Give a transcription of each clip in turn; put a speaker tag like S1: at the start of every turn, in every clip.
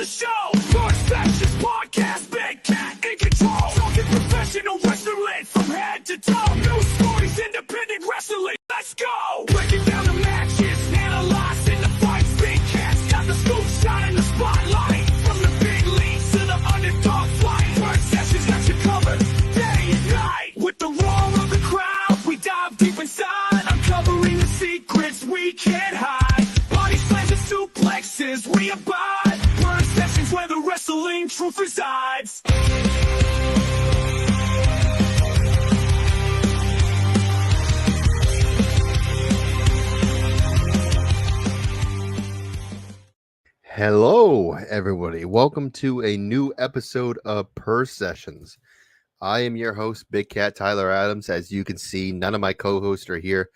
S1: the show. First Sessions Podcast, Big Cat in control. Talking professional wrestling from head to toe. News stories, independent wrestling. Let's go. Breaking down the matches, analyzing the fights. Big Cat's got the scoop, shining the spotlight. From the big leagues to the underdog fight. First Sessions got you covered day and night. With the roar of the crowd, we dive deep inside, uncovering the secrets we can't hide. Body slams and suplexes, we abide. Burn Sessions where the wrestling truth resides.
S2: Hello, everybody. Welcome to a new episode of PURR Sessions. I am your host, Big Cat Tyler Adams. As you can see, none of my co-hosts are here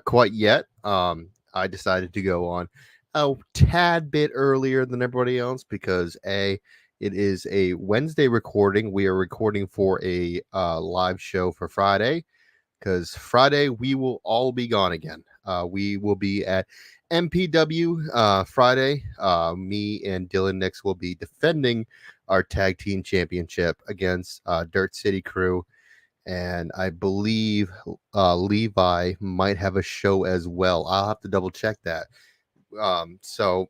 S2: quite yet. I decided to go on a tad bit earlier than everybody else because it is a Wednesday recording. We are recording for a live show for Friday because Friday we will all be gone again. We will be at MPW Friday. Me and Dylan Nix will be defending our tag team championship against Dirt City Crew, and I believe Levi might have a show as well. I'll have to double check that. So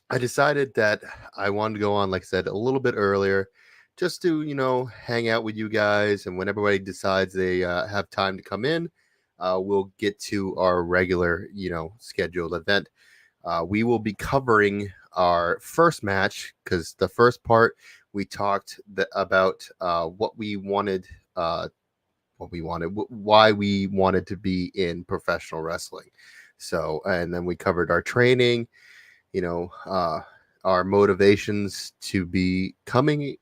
S2: I decided that I wanted to go on, like I said, a little bit earlier, just to hang out with you guys, and when everybody decides they have time to come in, we'll get to our regular, scheduled event. We will be covering our first match because the first part we talked about why we wanted to be in professional wrestling. So, and then we covered our training, our motivations to becoming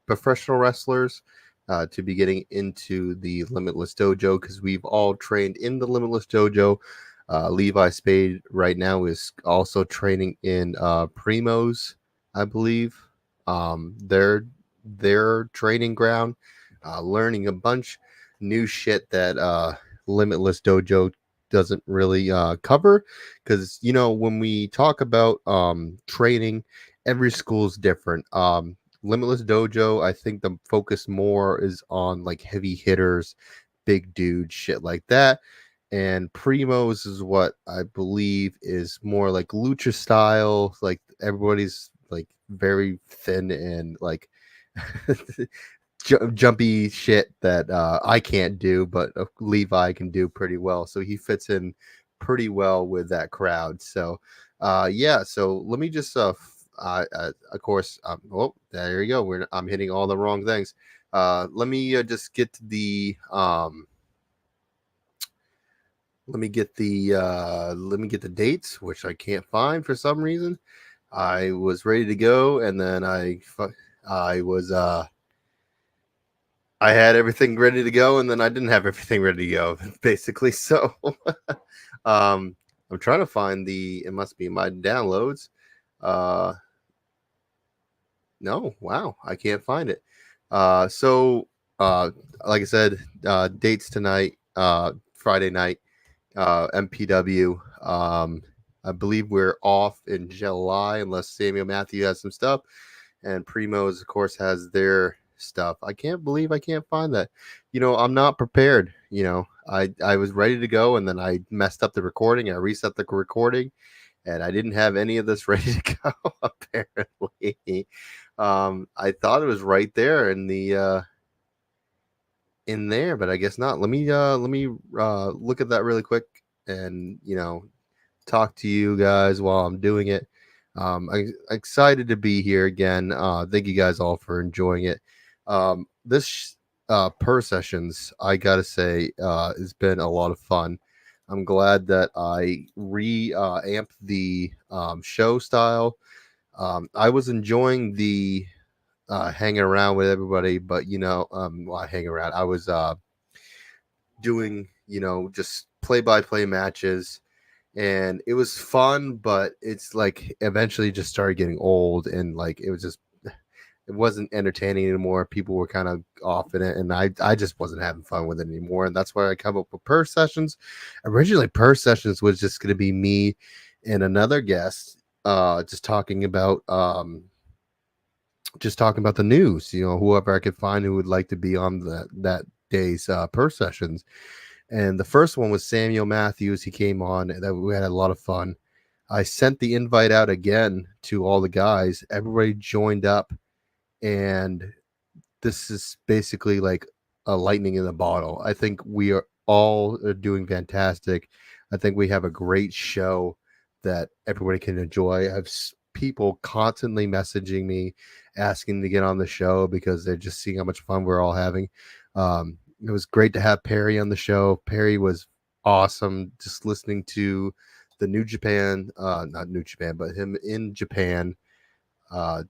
S2: professional wrestlers. To be getting into the Limitless Dojo because we've all trained in the Limitless Dojo. Levi Spade right now is also training in Primos, I believe. Their training ground, learning a bunch new shit that Limitless Dojo doesn't really cover because when we talk about training, every school is different. Limitless Dojo, I think the focus more is on like heavy hitters, big dudes, shit like that. And Primos is what I believe is more like lucha style. Like everybody's like very thin and like jumpy shit that I can't do, but Levi can do pretty well. So he fits in pretty well with that crowd. So yeah, so let me just of course, there you go. I'm hitting all the wrong things. Let me just get the let me get the dates, which I can't find for some reason. I was ready to go, and then I had everything ready to go, and then I didn't have everything ready to go, basically. So I'm trying to find it must be my downloads. No, wow, I can't find it. So like I said, dates tonight, Friday night, MPW. I believe we're off in July unless Samuel Matthew has some stuff, and Primos, of course, has their stuff. I can't believe I can't find that. I'm not prepared. I was ready to go, and then I messed up the recording. I reset the recording. And I didn't have any of this ready to go, apparently. I thought it was right there in there, but I guess not. Let me look at that really quick and talk to you guys while I'm doing it. I'm excited to be here again. Thank you guys all for enjoying it. This PURR Sessions, I gotta say, has been a lot of fun. I'm glad that I reamped the show style. I was enjoying the hanging around with everybody, but I hang around. I was doing just play-by-play matches, and it was fun, but it's like eventually just started getting old, and like it wasn't entertaining anymore. People were kind of off in it, and I just wasn't having fun with it anymore. And that's why I come up with PURR Sessions. Originally, PURR Sessions was just going to be me and another guest just talking about the news. Whoever I could find who would like to be on that day's per sessions. And the first one was Samuel Matthews. He came on. That we had a lot of fun. I sent the invite out again to all the guys. Everybody joined up, and this is basically like a lightning in the bottle. I think we are all doing fantastic. I think we have a great show that everybody can enjoy. I have people constantly messaging me, asking to get on the show because they're just seeing how much fun we're all having. It was great to have Perry on the show. Perry was awesome. Just listening to the New Japan, not New Japan, but him in Japan. Uh,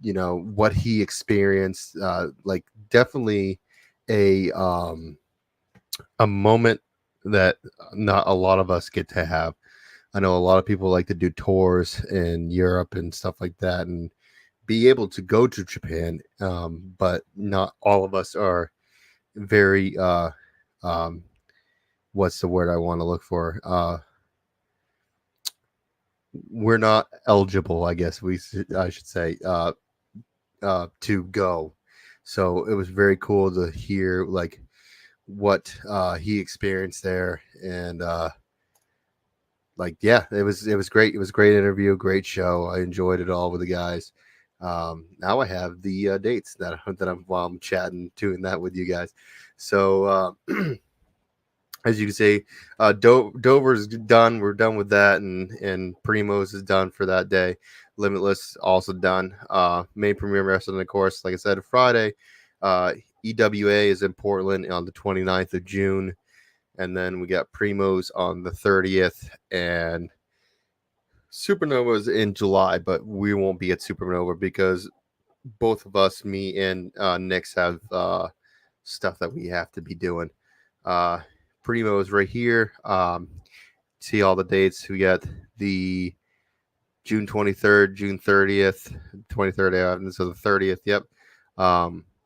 S2: what he experienced, like definitely a um a moment that not a lot of us get to have. I know a lot of people like to do tours in Europe and stuff like that and be able to go to Japan, but not all of us are very um what's the word I want to look for, we're not eligible, I guess I should say, to go. So it was very cool to hear like what he experienced there, and like yeah, it was great. It was a great interview, great show. I enjoyed it all with the guys. Now I have the dates that I'm while I'm chatting, doing that with you guys. So as you can see, Dover's done. We're done with that, and Primos is done for that day. Limitless also done. Main Premier Wrestling, of course, like I said, Friday. Uh, EWA is in Portland on the 29th of June, and then we got Primos on the 30th, and SuperNova is in July, but we won't be at SuperNova because both of us, me and Nix, have stuff that we have to be doing. Uh, Primo is right here. See all the dates. We got the June 23rd, June 30th, 23rd, so the 30th. Yep.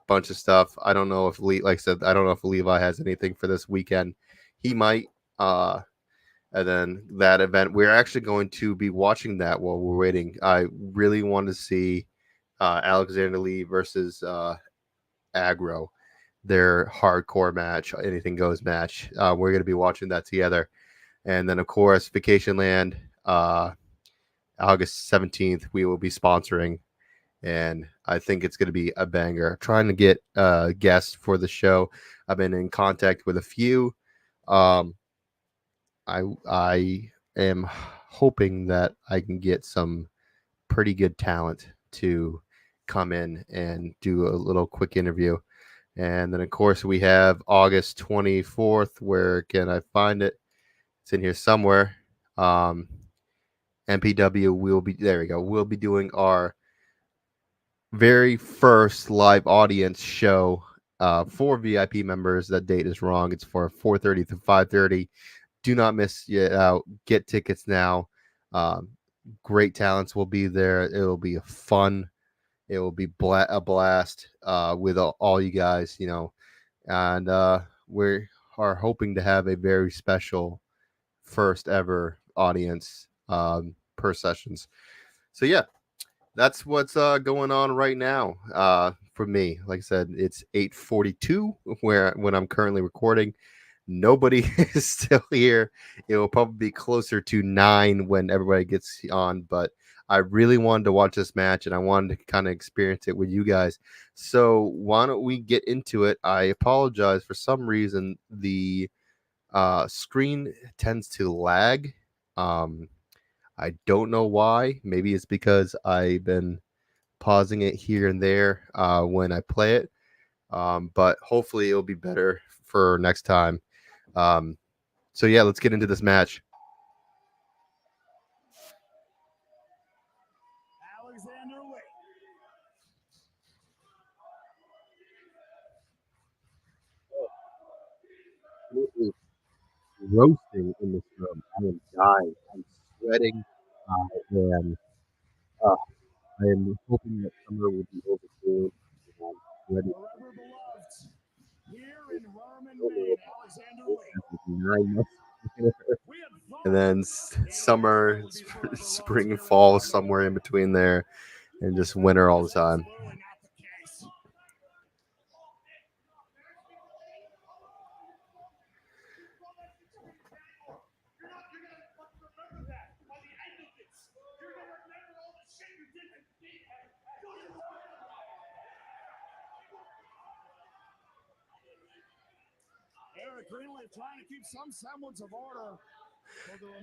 S2: Bunch of stuff. I don't know if like I said, I don't know if Levi has anything for this weekend. He might. And then that event, we're actually going to be watching that while we're waiting. I really want to see Alexander Lee versus Aggro, their hardcore match, anything goes match. We're going to be watching that together. And then, of course, Vacation Land, August 17th, we will be sponsoring. And I think it's going to be a banger. Trying to get guests for the show. I've been in contact with a few. I am hoping that I can get some pretty good talent to come in and do a little quick interview. And then, of course, we have August 24th. Where can I find it? It's in here somewhere. MPW will be, there we go. We'll be doing our very first live audience show for VIP members. That date is wrong. It's for 4:30 to 5:30. Do not miss it out. Get tickets now. Um, Great talents will be there. It will be a fun. It will be a blast with all you guys, and we are hoping to have a very special first ever audience per sessions. So yeah, that's what's going on right now for me. Like I said, it's 8:42 when I'm currently recording. Nobody is still here. It will probably be closer to 9 when everybody gets on, but I really wanted to watch this match and I wanted to kind of experience it with you guys. So why don't we get into it? I apologize. For some reason, the screen tends to lag. I don't know why. Maybe it's because I've been pausing it here and there when I play it. But hopefully it'll be better for next time. So yeah, let's get into this match.
S1: Alexander Lee.
S2: It is roasting in this room. I am dying. I'm sweating. And uh, I am hoping that summer will be over soon. I'm ready.
S1: Forever beloved. Here in Herman, Maine, Alexander Lee.
S2: 9 months. And then summer, spring, fall, somewhere in between there, and just winter all the time.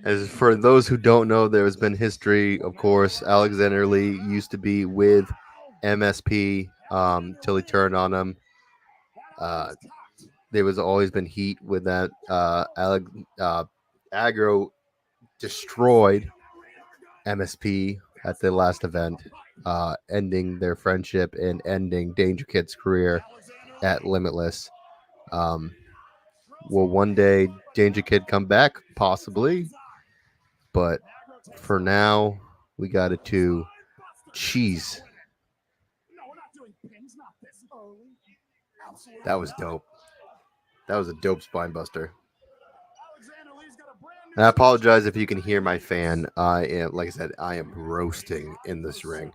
S2: As for those who don't know, there has been history, of course. Alexander Lee used to be with MSP till he turned on him. There was always been heat with that. Agro destroyed MSP at the last event, ending their friendship and ending Danger Kid's career at Limitless. Will one day Danger Kid come back? Possibly. But for now, we got it to cheese. That was dope. That was a dope spine buster. And I apologize if you can hear my fan. I am, like I said, I am roasting in this ring.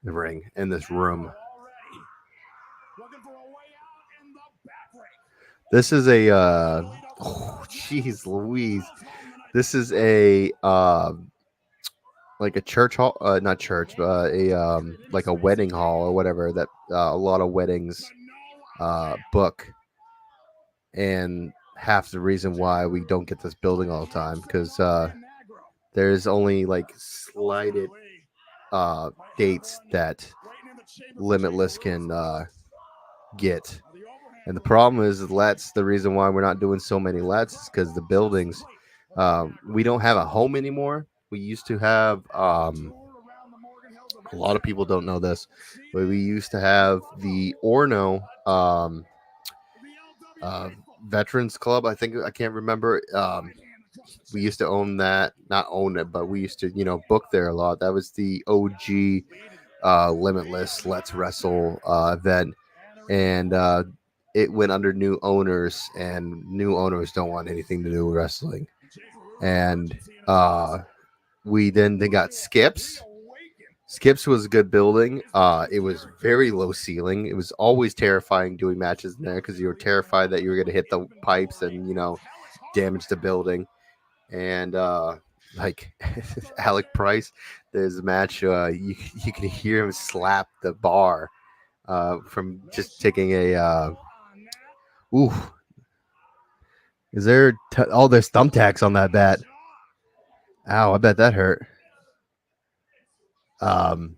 S2: The ring in this room. This is a oh jeez Louise. This is a like a church hall, not church, but a like a wedding hall or whatever that a lot of weddings book. And half the reason why we don't get this building all the time because there's only like slighted dates that Limitless can get. And the problem is that's the reason why we're not doing so many lets is because the buildings, we don't have a home anymore. We used to have, a lot of people don't know this, but we used to have the Orno Veterans Club. I think, I can't remember. We used to own that, not own it, but we used to, book there a lot. That was the OG Limitless Let's Wrestle event. And it went under new owners, and new owners don't want anything to do with wrestling. And we then they got Skips. Skips was a good building. It was very low ceiling. It was always terrifying doing matches in there because you were terrified that you were going to hit the pipes and damage the building. And like Alec Price, there's a match. You can hear him slap the bar from just taking a. Ooh, is there? There's thumbtacks on that bat. Ow, I bet that hurt. But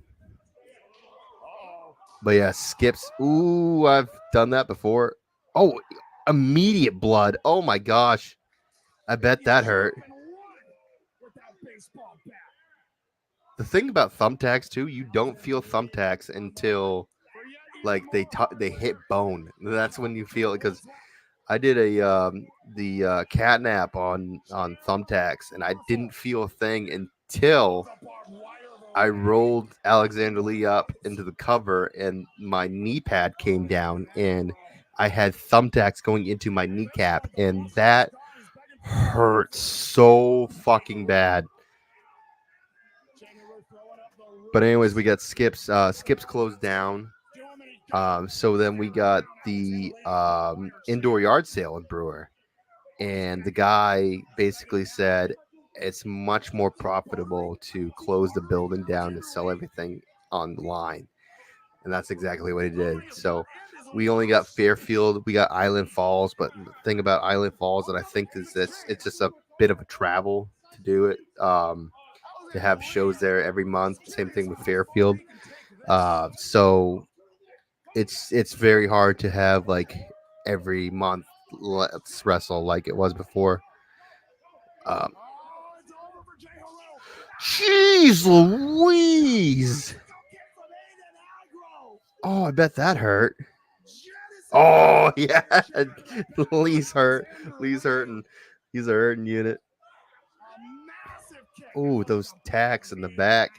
S2: yeah, Skips. Ooh, I've done that before. Oh, immediate blood. Oh my gosh, I bet that hurt. The thing about thumbtacks too, you don't feel thumbtacks until like they hit bone. That's when you feel it. Because I did the catnap on thumbtacks, and I didn't feel a thing until I rolled Alexander Lee up into the cover, and my knee pad came down, and I had thumbtacks going into my kneecap, and that hurt so fucking bad. But anyways, we got Skips. Skips closed down. So then we got the indoor yard sale in Brewer. And the guy basically said it's much more profitable to close the building down and sell everything online. And that's exactly what he did. So we only got Fairfield. We got Island Falls. But the thing about Island Falls that I think is this, it's just a bit of a travel to do it. To have shows there every month. Same thing with Fairfield. So it's very hard to have like every month let's wrestle like it was before. Jeez Louise! Oh, I bet that hurt. Oh yeah, Lee's hurt. Lee's hurting. He's a hurting unit. Oh, those tacks in the back.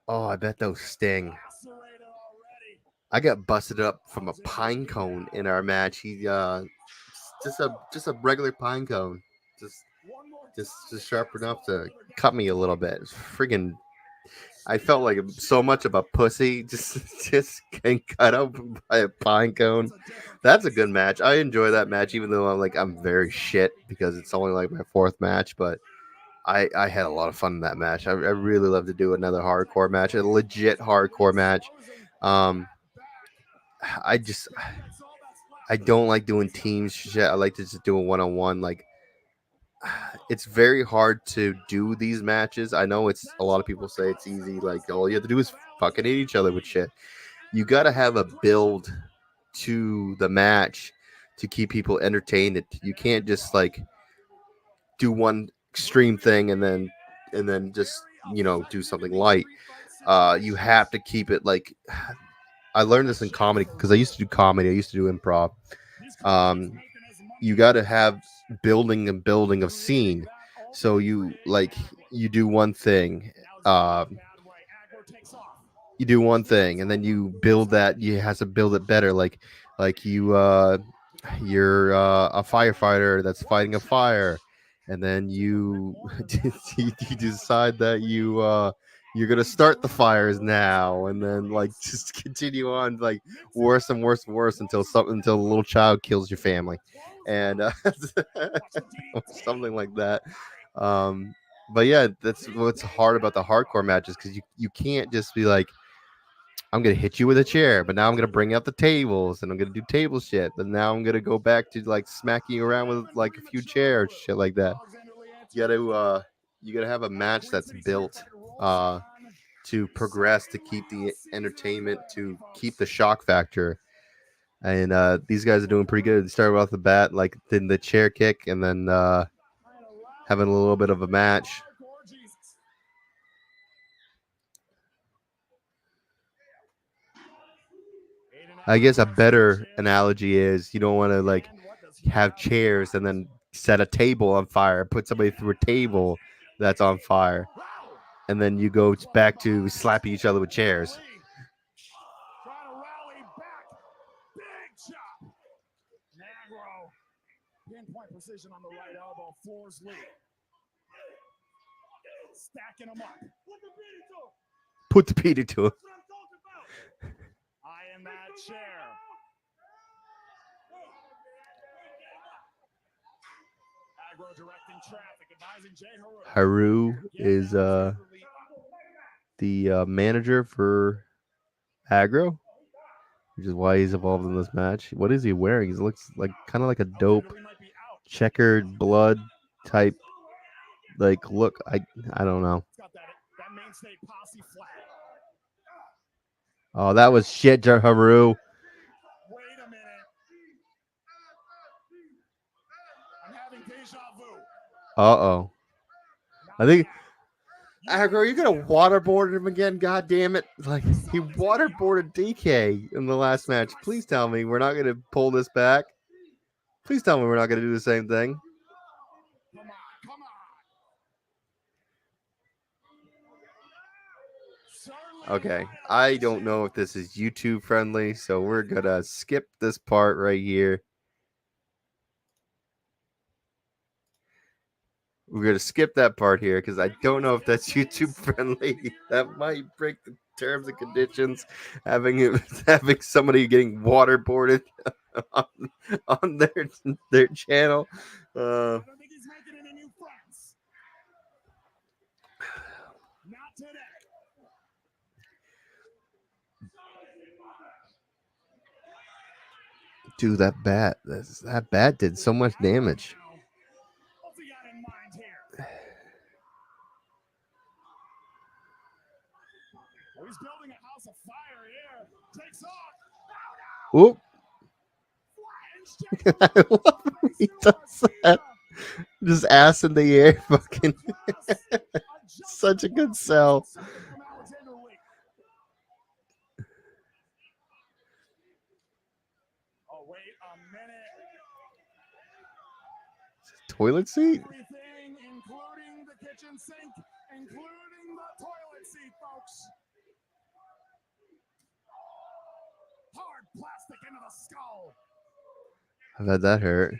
S2: Oh, I bet those sting. I got busted up from a pine cone in our match. He just a regular pine cone. just sharp enough to cut me a little bit. Friggin', I felt like so much of a pussy just getting cut open by a pine cone. That's a good match. I enjoy that match, even though I'm very shit because it's only like my fourth match. But I had a lot of fun in that match. I really love to do another hardcore match, a legit hardcore match. I just I don't like doing teams shit. I like to just do a one-on-one. Like, it's very hard to do these matches. I know it's a lot of people say it's easy. Like, all you have to do is fucking hit each other with shit. You got to have a build to the match to keep people entertained. You can't just like do one extreme thing and then just do something light. You have to keep it like. I learned this in comedy because I used to do comedy. I used to do improv. You got to have building of scene. So you do one thing. You do one thing and then you build that. You have to build it better. Like you're a firefighter that's fighting a fire, and then you you decide that you're gonna start the fires now, and then like just continue on like worse and worse and worse until a little child kills your family, and something like that. But yeah, that's what's hard about the hardcore matches, because you can't just be like, I'm gonna hit you with a chair, but now I'm gonna bring out the tables and I'm gonna do table shit. But now I'm gonna go back to like smacking you around with like a few chairs, shit like that. You gotta have a match that's built to progress, to keep the entertainment, to keep the shock factor. And these guys are doing pretty good. They started off the bat like the chair kick, and then having a little bit of a match. I guess a better analogy is you don't want to like have chairs and then set a table on fire, put somebody through a table that's on fire, and then you go back to slapping each other with chairs.
S1: Pinpoint precision on the right elbow, floors lead. Stacking them up.
S2: Put the beat into him.
S1: I am that chair. Agro directing traffic, advising Jay
S2: Haru is the manager for Agro, which is why he's involved in this match. What is he wearing? He looks like kind of like a dope checkered blood type like look. I don't know. Oh, that was shit, Haru.
S1: Wait a minute. I'm having deja vu.
S2: Uh-oh. I think Agro, you're gonna waterboard him again, god damn it. Like, he waterboarded DK in the last match. Please tell me we're not gonna pull this back. Please tell me we're not gonna do the same thing.
S1: Come on.
S2: Okay, I don't know if this is YouTube friendly, so we're gonna skip this part right here. We're gonna skip that part here because I don't know if that's YouTube friendly. That might break the terms and conditions. Having somebody getting waterboarded on their channel.
S1: I don't think he's making any new friends. Not today.
S2: Dude, that bat did so much damage.
S1: What's he got in mind here? Oh, he's building a house of fire here. Takes off.
S2: Oop. I love when he does that. Just ass in the air, fucking. Such a good sell.
S1: Oh, wait a minute.
S2: Toilet seat?
S1: Everything, including the kitchen sink, including the toilet seat, folks. Hard plastic into the skull.
S2: I've had that hurt.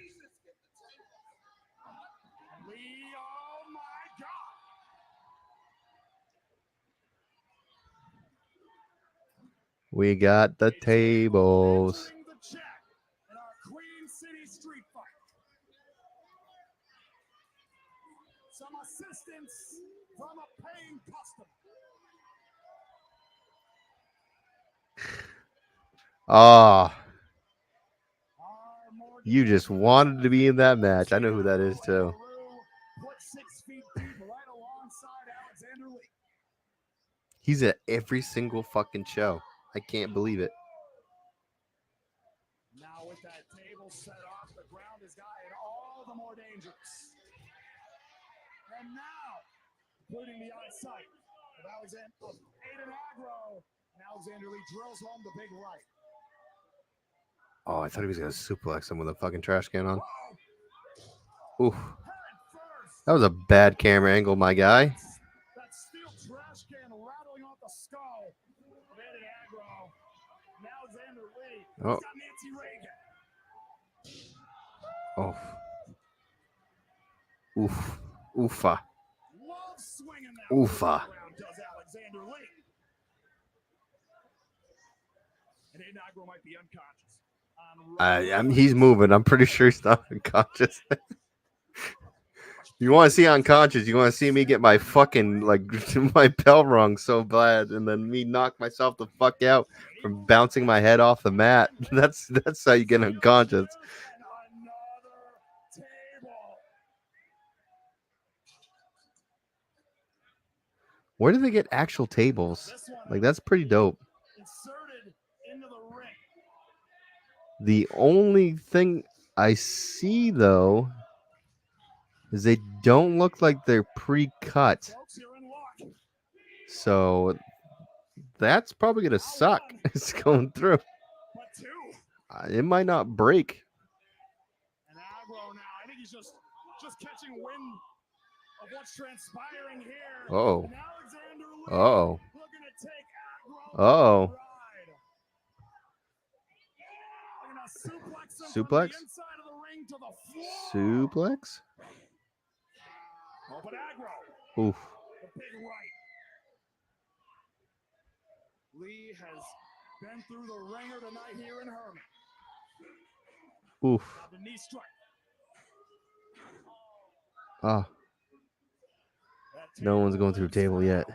S2: We got the tables.
S1: Entering the chat in our Queen City street fight. Some assistance from a paying customer.
S2: Ah,
S1: Our mortgage
S2: you just wanted to be in that match. I know who that is too.
S1: put 6 feet deep right alongside Alexander Lee.
S2: He's at every single fucking show. I can't believe it.
S1: Now with that table set off, the ground has gotten all the more dangerous. And now, including the eyesight of Aiden Agro, and Alexander Lee drills home the big right.
S2: Oh, I thought he was gonna suplex him with a fucking trash can on. Ooh, that was a bad camera angle, my guy.
S1: That steel trash can rattling off the skull of Aiden Agro. And Alexander Lee has
S2: Oh.
S1: got Nancy Reagan.
S2: Oh. Oof. Oofa.
S1: Love swinging that
S2: Oofa.
S1: around, does Alexander Lee. And Aiden Agro might be unconscious.
S2: He's moving. I'm pretty sure he's not unconscious. You want to see unconscious? You want to see me get my fucking my bell rung so bad, and then me knock myself the fuck out from bouncing my head off the mat? That's how you get unconscious.
S1: And another table.
S2: Where do they get actual tables?
S1: This one
S2: Like, that's pretty dope.
S1: inserted into the ring.
S2: The only thing I see though is they don't look like they're pre-cut.
S1: Folks, you're in luck.
S2: So that's probably gonna suck. It's going through.
S1: But two.
S2: It might not break.
S1: And Agro now, I think he's just catching wind of what's transpiring here.
S2: Oh.
S1: And Alexander Lee
S2: Oh.
S1: looking to take Agro
S2: Oh.
S1: for a ride. Looking to suplex him
S2: Suplex?
S1: from the inside of the ring to the floor.
S2: Suplex?
S1: Oh, but Agro,
S2: Oof.
S1: the big right. Lee has been through the ringer tonight here in Herman.
S2: Oof.
S1: Now the knee strike.
S2: Ah.
S1: That
S2: No one's
S1: table
S2: going through
S1: lifts
S2: table yet.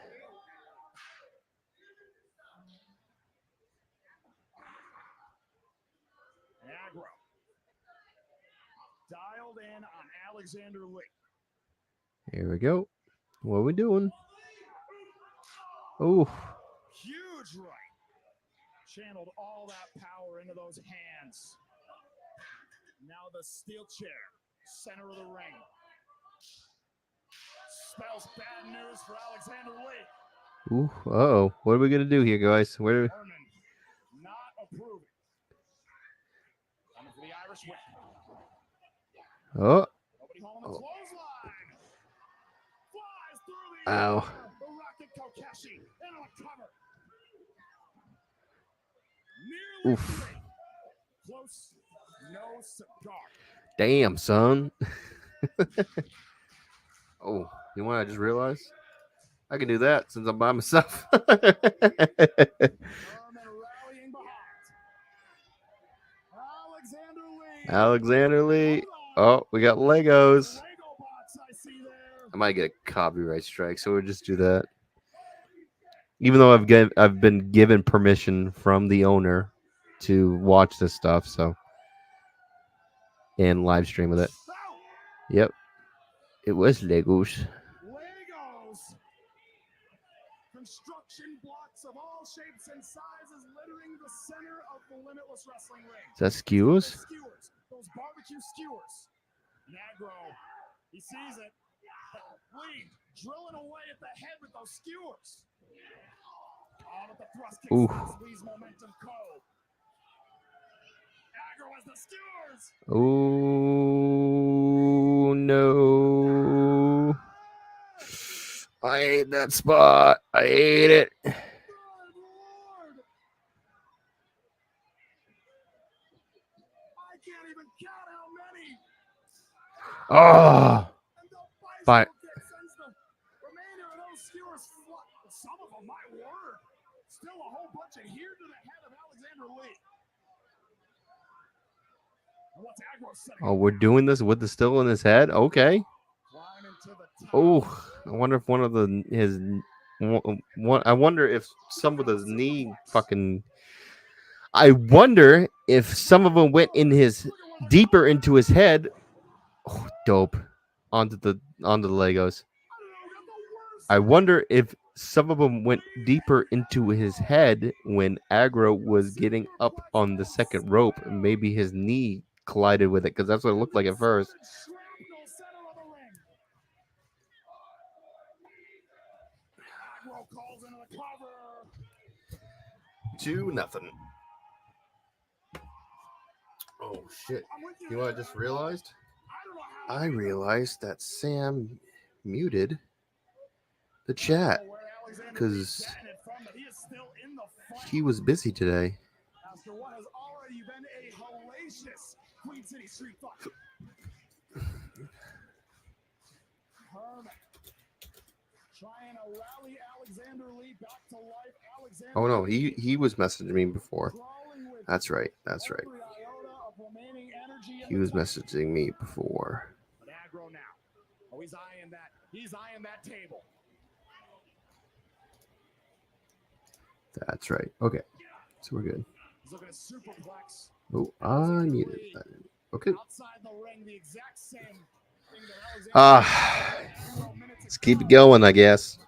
S1: Agro. Dialed in on Alexander Lee.
S2: Here we go. What are we doing? Oof.
S1: Huge right. Channeled all that power into those hands. Now the steel chair, center of the ring. Spells bad news for Alexander Lee.
S2: Ooh. Uh-oh. What are we gonna do here, guys?
S1: Herman not approving. Coming for the Irish whip.
S2: Oh.
S1: Nobody home on the clothesline. Flies through the
S2: Ow.
S1: air. The Rocket Kokeshi into a cover. Nearly
S2: Oof.
S1: free. Close, no cigar.
S2: Damn, son. Oh, you know what I just realized? I can do that since I'm by myself.
S1: Herman rallying behind. Alexander Lee.
S2: Alexander Lee. Oh, we got Legos.
S1: Lego box I see there.
S2: I might get a copyright strike, so we'll just do that. Even though I've been given permission from the owner to watch this stuff, so and live stream with it.
S1: Oh,
S2: Yep, it was Legos.
S1: Legos. Construction blocks of all shapes and sizes littering the center of the Limitless wrestling ring.
S2: Is that skewers?
S1: Skewers, those barbecue skewers. Agro, he sees it. Lee drilling away at the head with those skewers. Oh, but the thrust kick
S2: Ooh.
S1: stops Lee's momentum cold. Agro has the skewers.
S2: Oh no! I hate that spot. I hate it.
S1: Good Lord. I can't even count how many.
S2: Oh,
S1: And the
S2: Bye.
S1: bicycle kick sends the remainder of those skewers fly. Some of them, my word. Still a whole bunch of here to the head of Alexander Lee. What's Aggro setting?
S2: Oh, we're doing this with the still in his head? Okay. Oh, I wonder if one of his one. I wonder if some of his knee fucking. I wonder if some of them went in his deeper into his head. Oh, dope. Onto the Legos. I wonder if some of them went deeper into his head when Aggro was getting up on the second rope, and maybe his knee collided with it, because that's what it looked like at first. 2-0. Oh shit! You know what I just realized? I realized that Sam muted the chat because he was busy today.
S1: After what has already been a hellacious Queen City street fight. Herman trying to rally Alexander Lee back to life. Alexander
S2: Oh no, he was messaging me before. That's right. He was messaging me before.
S1: But Aggro now. Oh, he's eyeing that table.
S2: That's right. Okay. So we're good.
S1: He's looking at superplex.
S2: Oh, I muted that. Okay.
S1: Outside the ring, the exact same thing that
S2: Let's keep it going, I guess.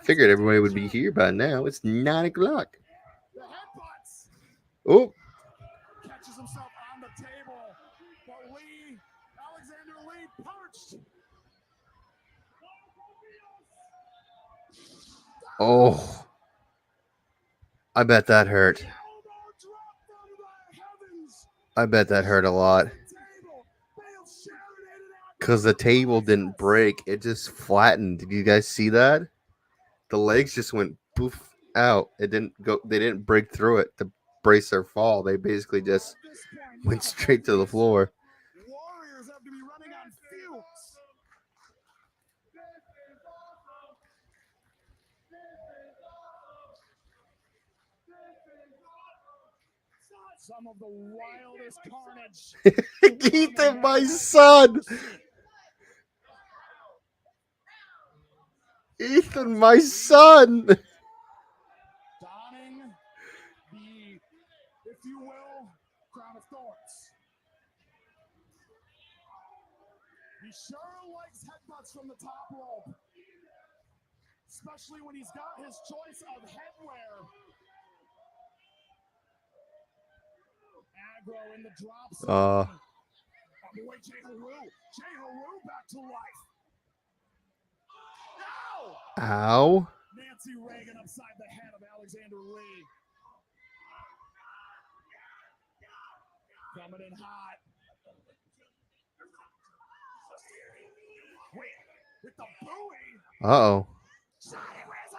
S2: Figured everybody would be here by now. It's 9 o'clock. Oh.
S1: Catches himself on the table. But Alexander Lee perched.
S2: Oh. I bet that hurt. I bet that hurt a lot. Because the table didn't break. It just flattened. Did you guys see that? The legs just went poof out. It didn't go. They didn't break through it to brace their fall. They basically just went straight to the floor.
S1: Warriors have to be running on fumes. Some of the wildest carnage.
S2: Ethan, my son. Ethan, my son.
S1: Donning the, if you will, crown of thorns. He sure likes headbutts from the top rope. Especially when he's got his choice of headwear. Aggro in the drop zone. Boy, Jay Haru back to life.
S2: Ow.
S1: Nancy Reagan upside the head of Alexander Lee. Coming in hot. Wait, with the buoy.
S2: Uh-oh.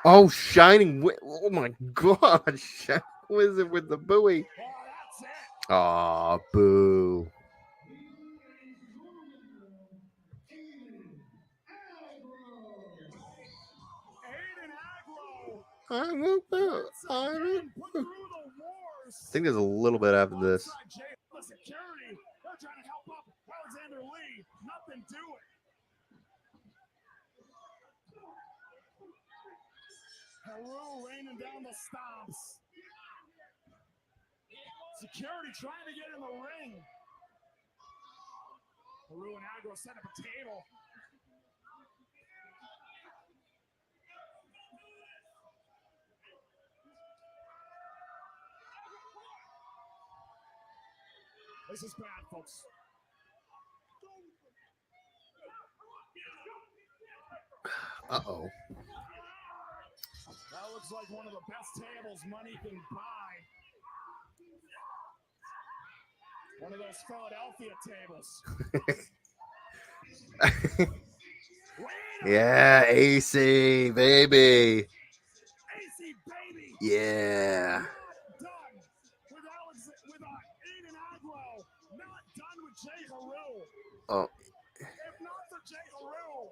S2: Oh, Shining Oh, my God. Shining Wizard with the buoy.
S1: Oh, that's it.
S2: Aw, boo. I think there's a little bit after this.
S1: Security, they're trying to help up Alexander Lee. Nothing doing. Haru raining down the stomps. Security trying to get in the ring. Haru and Aggro set up a table. This is bad, folks.
S2: Uh-oh.
S1: That looks like one of the best tables money can buy. One of those Philadelphia tables.
S2: Yeah, AC, baby.
S1: AC, baby.
S2: Yeah.
S1: Not done with Aiden Aggro. Not done with Jay Haru.
S2: Oh.
S1: If not for Jay Haru,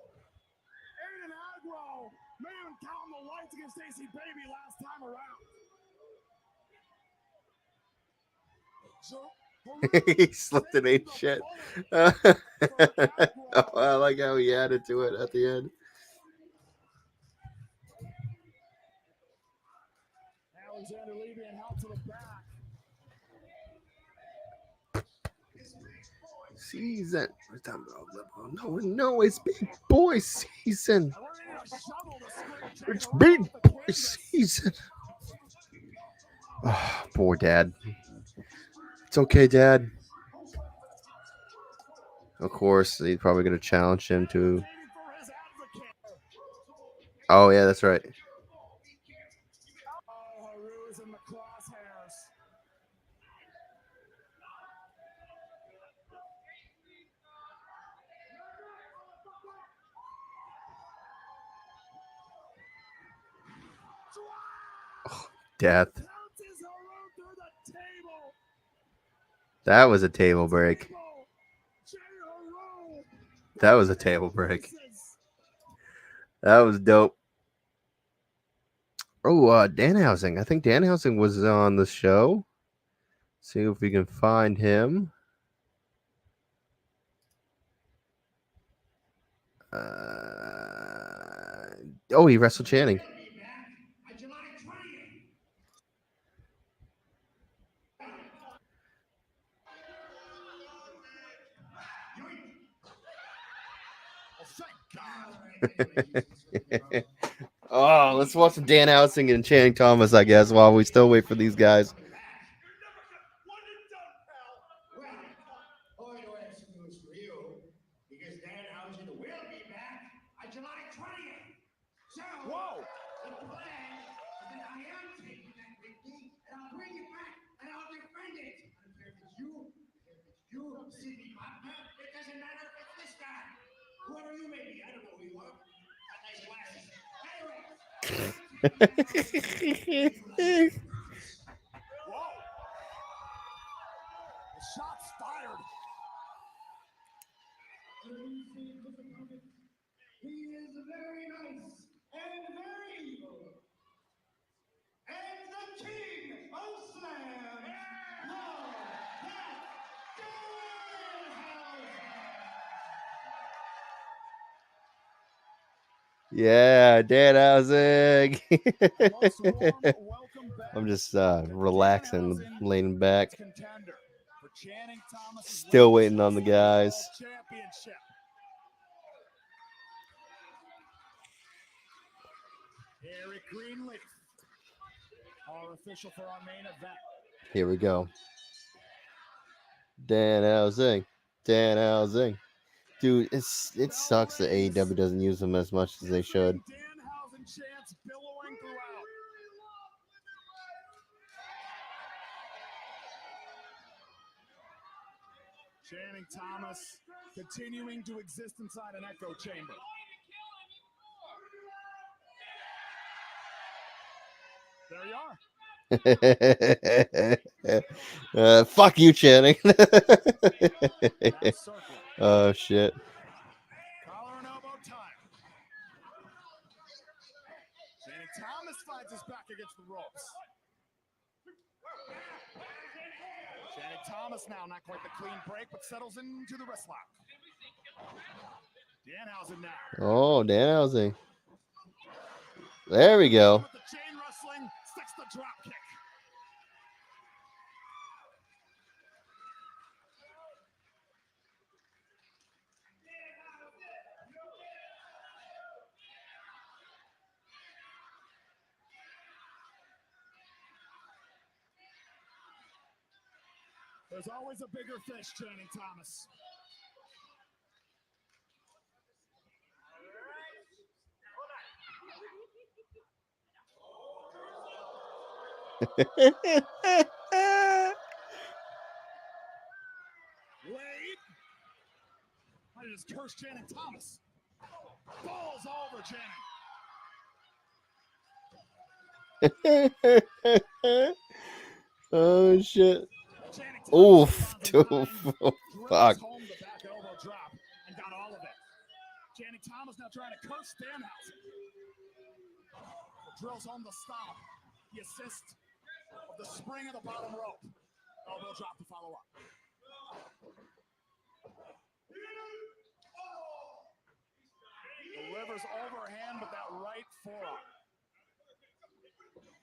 S1: Aiden Aggro may counting the lights against AC Baby last time around.
S2: He slipped and ate shit. Oh, I like how he added to it at the end.
S1: Alexander Levy and help to the back.
S2: Season. No, it's big boy season. It's big boy season. Oh, poor Dad. It's okay, Dad. Of course, he's probably going to challenge him to. Oh, yeah, that's right. Oh, death. That was a table break. That was a table break. That was dope. Oh, Danhausen. I think Danhausen was on the show. See if we can find him. Oh, he wrestled Channing. Oh, let's watch some Danhausen and Channing Thomas, I guess, while we still wait for these guys.
S1: Shots fired. He is very nice and very evil. And the king of slam. Love, death,
S2: Yeah, Danhausen. I'm just relaxing, laying back. Still waiting on the guys.
S1: Eric Greenleaf, our official for our main event.
S2: Here we go. Danhausen. Dude, it sucks that AEW doesn't use them as much as they should.
S1: Danhausen chants billowing throughout. Channing Thomas continuing to exist inside an echo chamber. There you are.
S2: Fuck you, Channing. Oh, shit.
S1: Collar and elbow time. Channing Thomas finds his back against the ropes. Channing Thomas now, not quite the clean break, but settles into the wrist lock. Danhausen now.
S2: Oh, Danhausen. There we go.
S1: With the chain wrestling, sticks the drop kick. There's always a bigger fish, Channing Thomas. Wait. I just cursed Channing Thomas. Balls over Channing.
S2: Oh, shit. Oof. Dude. Oh, fuck.
S1: And got all of it. Channing Thomas now trying to curse Danhausen. drills home the stop. The assist of the spring of the bottom rope. Elbow drop to follow up. Delivers overhand with that right forearm.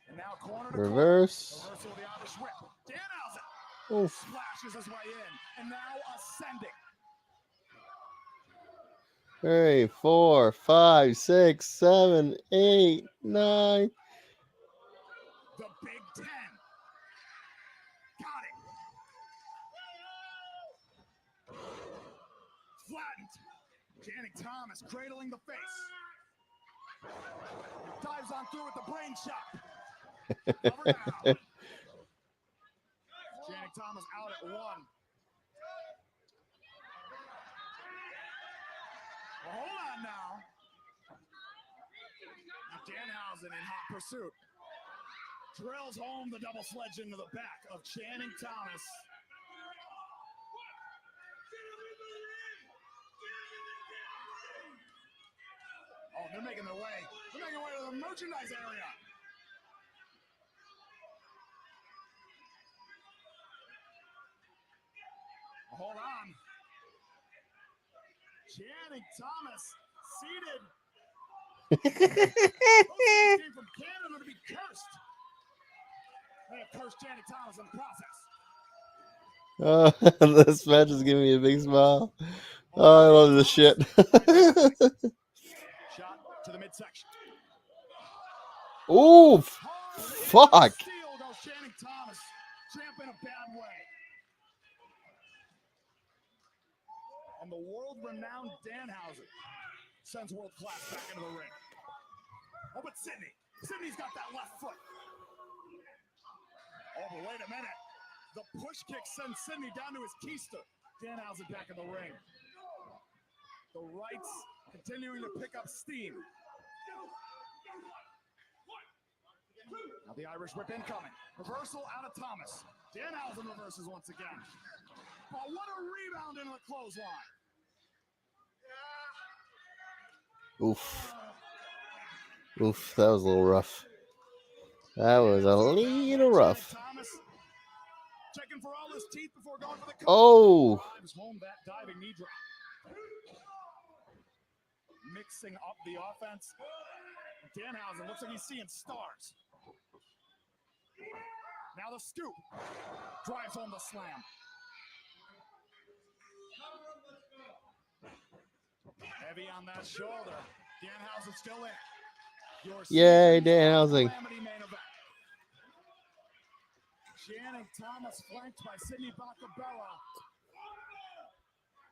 S1: And now corner to
S2: Reverse.
S1: corner. Reversal of the Irish whip. Danhausen
S2: Oof.
S1: splashes his way in. And now ascending.
S2: 3, 4, 5, 6, 7, 8, 9.
S1: The Big Ten. Got it. Flattened. Channing Thomas cradling the face. Dives on through with the brain chop. Covered out. Channing Thomas out at 1. Well, hold on now. Now Danhausen in hot pursuit. Drills home the double sledge into the back of Channing Thomas. Oh, they're making their way. They're making their way to the merchandise area. Hold on. Channing Thomas seated. Came from Canada to be cursed. They have cursed Channing Thomas in the process.
S2: This match is giving me a big smile. Oh, I love this shit.
S1: Shot to the midsection.
S2: Ooh, fuck.
S1: Steal goes Channing Thomas. Champ in a bad way. And the world-renowned Danhausen sends world class back into the ring. Oh, but Sydney's got that left foot. Oh, but wait a minute. The push kick sends Sydney down to his keister. Danhausen back in the ring. The rights continuing to pick up steam. Now the Irish whip incoming. Reversal out of Thomas. Danhausen reverses once again. But what a rebound into the clothesline.
S2: Oof. Oof, that was a little rough. That was a little rough.
S1: Thomas checking for all his teeth before going for the cover.
S2: Oh.
S1: Drives home that diving knee drop. Mixing up the offense. Danhausen looks like he's seeing stars. Now the scoop. Drives home the slam. Heavy on that shoulder. Danhausen still in.
S2: Yay, Danhausen.
S1: Channing Thomas flanked by Sydney Bacabella.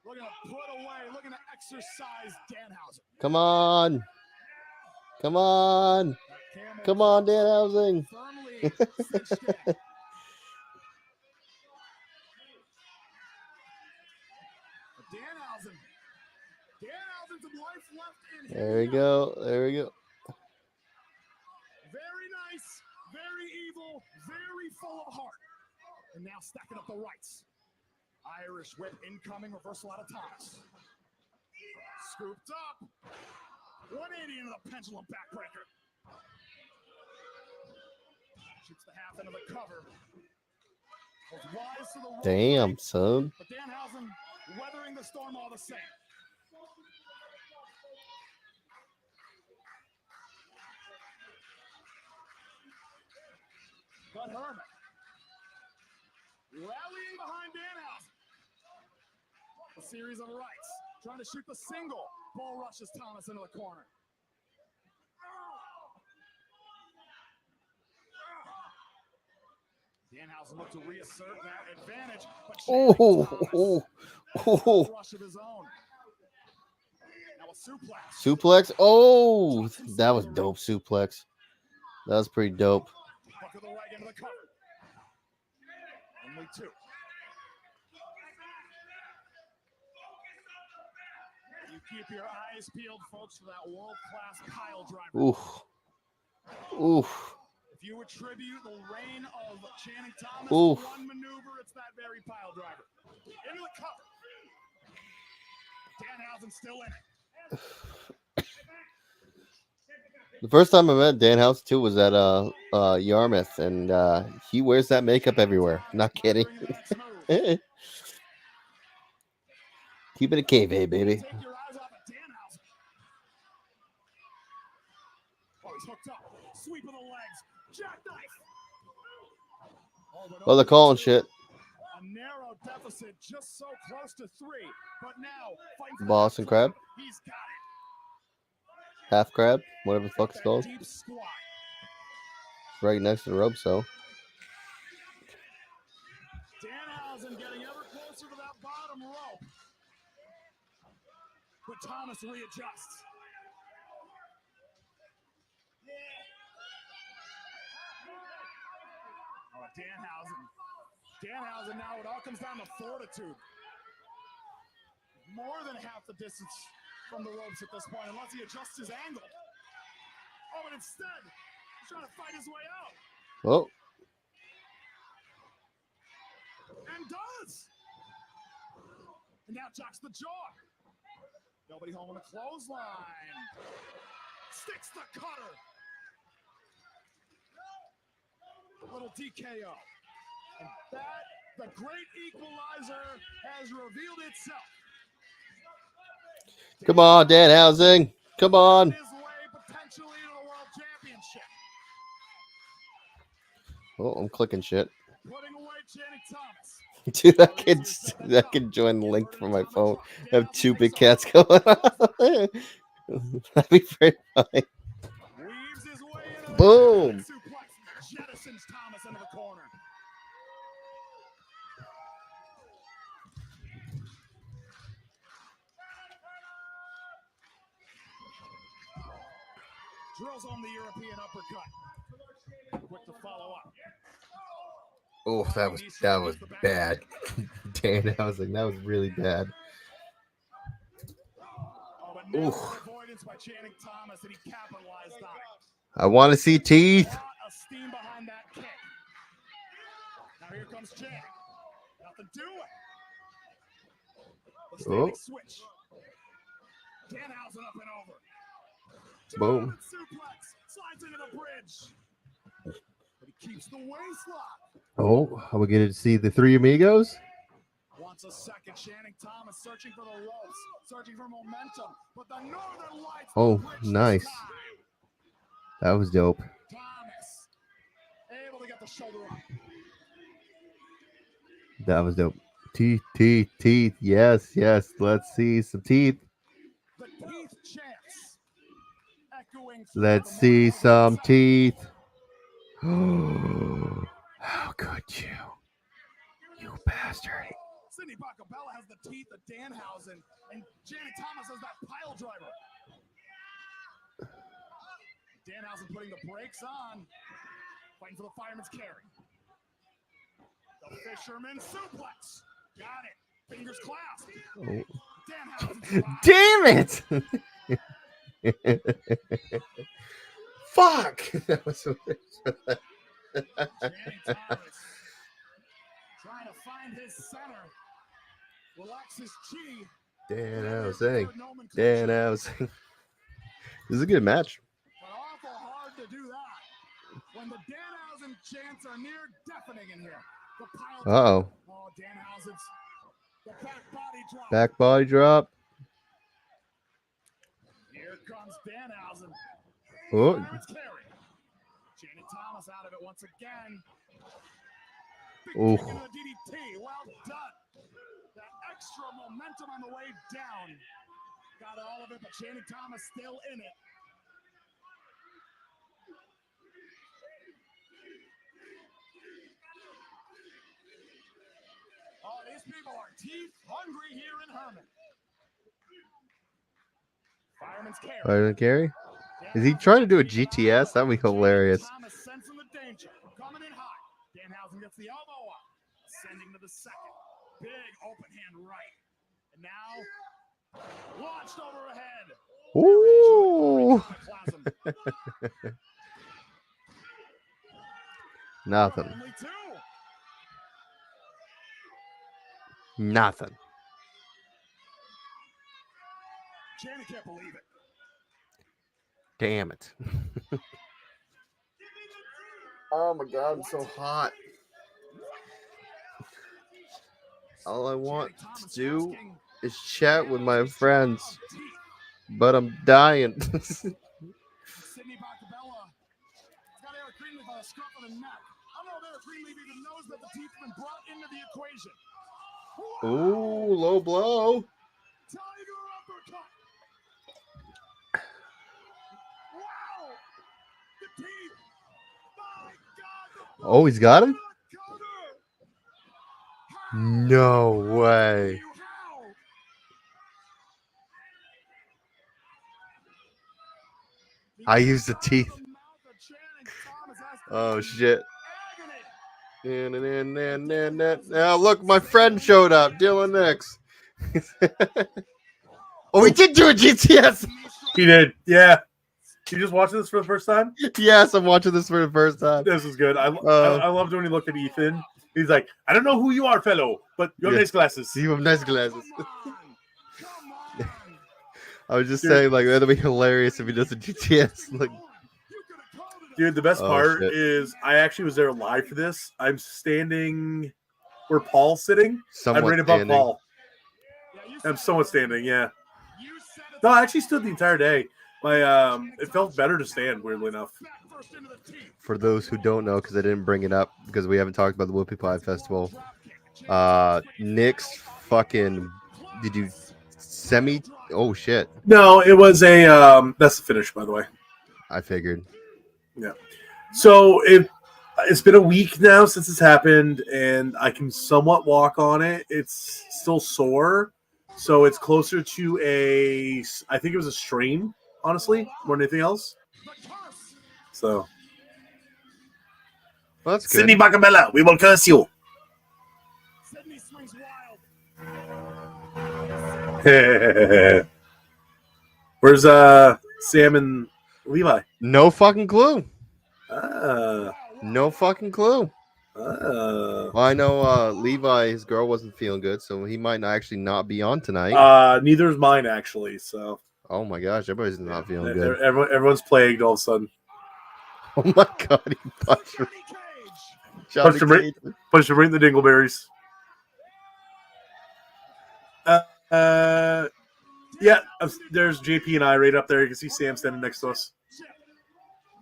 S1: Looking to put away, looking to exercise Danhausen.
S2: Come on. Come on. Come on, Danhausen.
S1: Firmly cinched in. Danhausen some life left in him.
S2: There we go. There we go.
S1: Very nice, very evil, very full of heart. And now stacking up the rights. Irish whip incoming, reversal out of Thomas. Scooped up. 180 into the pendulum backbreaker. Shoots the half into the cover. Goes wise to the rope.
S2: Damn, son.
S1: But Danhausen weathering the storm all the same. But Herman rallying behind Danhausen. A series of rights. Trying to shoot the single. Ball rushes Thomas into the corner. Danhausen looked to reassert that advantage. But rush of his own. Now a suplex.
S2: Suplex. Oh, that was dope. Suplex. That was pretty dope.
S1: Buck of the leg into the cover. Only 2. You keep your eyes peeled, folks, for that world-class pile driver.
S2: Oof. Oof.
S1: If you attribute the reign of Channing Thomas
S2: Oof.
S1: to one maneuver, it's that very pile driver. Into the cover. Danhausen still in it.
S2: The first time I met Dan House too was at Yarmouth, and he wears that makeup everywhere. Not kidding. Keep it a kayfabe, baby.
S1: Take your eyes off of Danhausen. Oh, he's hooked up. Sweep of the legs. Jackknife.
S2: Well, they're calling shit.
S1: A narrow deficit, just so close to 3. But now, fighting for
S2: Boston
S1: the
S2: crab.
S1: He's got it.
S2: Half crab, whatever the fuck it's
S1: That
S2: called.
S1: deep squat.
S2: Right next to the rope, so.
S1: Danhausen getting ever closer to that bottom rope. But Thomas readjusts. Oh, Danhausen now, it all comes down to fortitude. More than half the distance from the ropes at this point, unless he adjusts his angle. Oh, but instead, he's trying to fight his way out.
S2: Oh.
S1: And does. And now jocks the jaw. Nobody home on a clothesline. Sticks the cutter. A little DKO. And that, the great equalizer, has revealed itself.
S2: Come on, Dan Housing. Come on.
S1: His way potentially to the World Championship.
S2: Oh, I'm clicking shit.
S1: Putting away Channing Thomas.
S2: Dude, I can join the link from my phone. I have 2 big cats going on. That'd be pretty funny.
S1: Weaves his way into the
S2: Boom.
S1: suplex. Jettisons Thomas into the corner. Drills on the European uppercut. Quick to follow up.
S2: Oh, that was bad. Dan Housing, that was really bad.
S1: Oh, but now avoidance by Channing Thomas, and he capitalized on it.
S2: I want to see teeth.
S1: A lot of steam behind that kick. Now here comes Channing. Nothing to it. The standing switch. Danhausen up and over.
S2: Boom.
S1: German suplex. Slides into the bridge. But he keeps the waist lock.
S2: Oh, are we going to see the 3 amigos?
S1: Wants a second. Channing Thomas searching for the ropes, searching for momentum. But the Northern Lights.
S2: Oh, nice. That was dope.
S1: Thomas able to get the shoulder up.
S2: That was dope. Teeth, teeth, teeth. Yes, yes. Let's see some teeth.
S1: The teeth chants. Echoing.
S2: Let's see some teeth. How could you? You bastard.
S1: Sidney Bacabella has the teeth of Danhausen, and Channing Thomas has that pile driver. Danhausen putting the brakes on, fighting for the fireman's carry. The fisherman suplex. Got it. Fingers clasped.
S2: Oh. Damn it! Fuck! That was so
S1: Channing Thomas trying to find his center. Relax his chi.
S2: Dan Housing. Dan Housing. This is a good match.
S1: But awful hard to do that when the Danhausen chants are near deafening in here. The pile.
S2: Uh-oh.
S1: Oh, Danhausen's the back body drop.
S2: Back body drop.
S1: Here comes Danhausen.
S2: Oh.
S1: Fireman's carry. Channing Thomas out of it once again. Big
S2: Oh.
S1: kick into the DDT. Well done. That extra momentum on the way down. Got all of it, but Channing Thomas still in it. Oh, these people are teeth hungry here in Herman. Fireman's carry.
S2: Fireman carry? Is he trying to do a GTS? That'd be hilarious.
S1: Thomas sensing the danger. Coming in hot. Danhausen gets the elbow up. Ascending to the second. Big open hand right. And now launched overhead.
S2: Ooh. Nothing.
S1: Only 2.
S2: Nothing.
S1: Channing can't believe it.
S2: Damn it. Oh my god, I'm so hot. All I want to do is chat with my friends, but I'm dying.
S1: Sydney Bacabella. It's got Eric Greenleaf on a scruff of the neck. I don't know if Eric Greenleaf even knows that the teeth have been brought into the equation.
S2: Ooh, low blow.
S1: Tiger uppercut. Wow. The teeth. My God.
S2: Oh, he's got it?
S1: Cover.
S2: No way. I used the teeth. Oh shit. Now look, my friend showed up. Dylan Nix. Oh, he did do a GTS.
S3: He did. Yeah. You just watching this for the first time?
S2: Yes, I'm watching this for the first time.
S3: This is good. I loved when he looked at Ethan. He's like, I don't know who you are, fellow, but you have nice glasses.
S2: You have nice glasses. I was just saying, like, that'd be hilarious if he does a GTS. Like,
S3: dude, the best part is I actually was there live for this. I'm standing where Paul's sitting. I'm right above Paul. I'm somewhat standing, yeah. No, I actually stood the entire day. It felt better to stand, weirdly enough.
S2: For those who don't know, because I didn't bring it up because we haven't talked about the Whoopie Pie Festival. Nick's fucking, did you semi? Oh shit!
S3: No, it was a. That's the finish, by the way.
S2: I figured.
S3: Yeah. So it's been a week now since it's happened, and I can somewhat walk on it. It's still sore, so it's closer to a. I think it was a strain, honestly, more than anything else. So.
S2: Well, that's good.
S3: Sydney Bacabella, we will curse you.
S1: Sydney swings wild.
S3: Where's Sam and Levi?
S2: No fucking clue.
S3: No
S2: fucking clue.
S3: Well,
S2: I know Levi, his girl wasn't feeling good, so he might not be on tonight.
S3: Neither is mine, actually. So.
S2: Oh my gosh, everybody's not feeling good.
S3: Everyone's plagued all of a sudden.
S2: Oh my god, he punched me.
S3: Punch him right in the dingleberries. Yeah, there's JP and I right up there. You can see Sam standing next to us.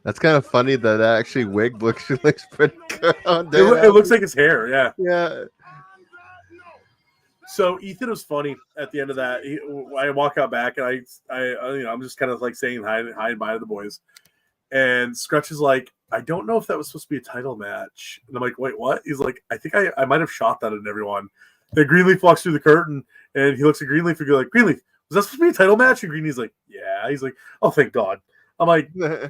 S2: That's kind of funny that actually wig looks pretty good on
S3: it looks like his hair, yeah.
S2: Yeah.
S3: So Ethan was funny at the end of that. I walk out back and I'm just kind of like saying hi and bye to the boys. And Scrutch is like, I don't know if that was supposed to be a title match. And I'm like, wait, what? He's like, I think I might have shot that at everyone. Then Greenleaf walks through the curtain and he looks at Greenleaf and goes like, Greenleaf, was that supposed to be a title match? And Greenleaf's like, yeah. He's like, oh, thank God. I'm like, imagine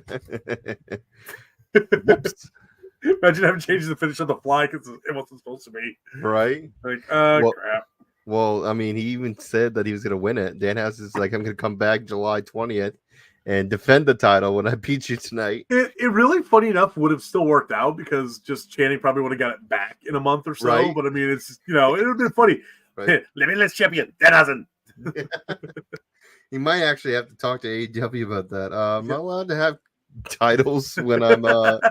S3: having changed the finish on the fly because it wasn't supposed to be.
S2: Right?
S3: Like, crap.
S2: Well, I mean, he even said that he was going to win it. Danhausen is like, I'm going to come back July 20th and defend the title when I beat you tonight.
S3: It really, funny enough, would have still worked out because just Channing probably would have got it back in a month or so.
S2: Right.
S3: But I mean, it's, it would have been funny.
S2: Right.
S3: Limitless champion, Danhausen.
S2: You might actually have to talk to AEW about that. I'm not allowed to have titles when I'm not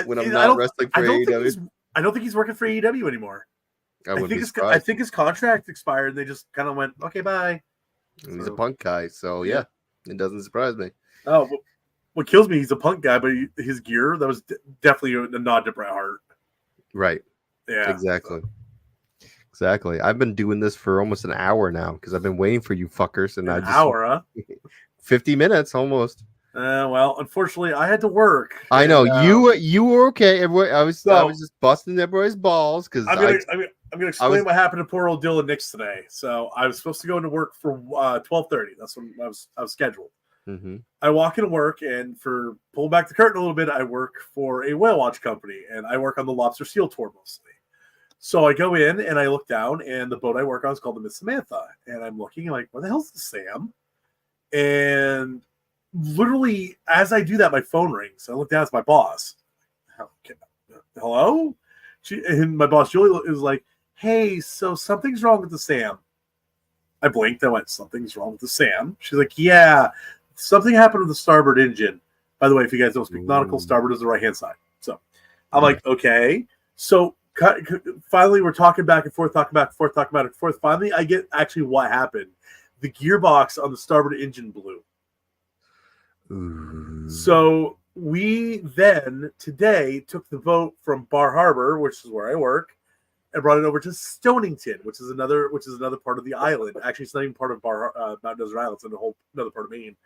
S2: wrestling for AEW.
S3: I don't think he's working for AEW anymore. I think his contract expired. And they just kind of went, okay, bye.
S2: He's a Punk guy, so yeah, it doesn't surprise me.
S3: Oh, what kills me? He's a Punk guy, but his gear, that was definitely a nod to Bret Hart.
S2: Right.
S3: Yeah.
S2: Exactly. I've been doing this for almost an hour now because I've been waiting for you fuckers, and
S3: an hour, huh?
S2: 50 minutes almost.
S3: Well, unfortunately, I had to work.
S2: I know you were okay. I was just busting everybody's balls because
S3: I'm gonna explain what happened to poor old Dylan Nix today. So I was supposed to go into work for 12:30. That's when I was scheduled.
S2: Mm-hmm.
S3: I walk into work, and for pull back the curtain a little bit, I work for a whale watch company, and I work on the lobster seal tour mostly. So I go in and I look down, and the boat I work on is called the Miss Samantha, and I'm looking like, where the hell's the Sam? And literally, as I do that, my phone rings. I look down, it's my boss. Hello? And my boss, Julie, is like, hey, so something's wrong with the Sam. I blinked. I went, something's wrong with the Sam. She's like, yeah, something happened with the starboard engine. By the way, if you guys don't speak nautical, starboard is the right-hand side. So I'm like, okay. So finally, we're talking back and forth. Finally, I get actually what happened. The gearbox on the starboard engine blew.
S2: Ooh.
S3: So we then today took the boat from Bar Harbor, which is where I work, and brought it over to Stonington, which is another part of the island. Actually, it's not even part of Mount Desert Island; it's in another part of Maine.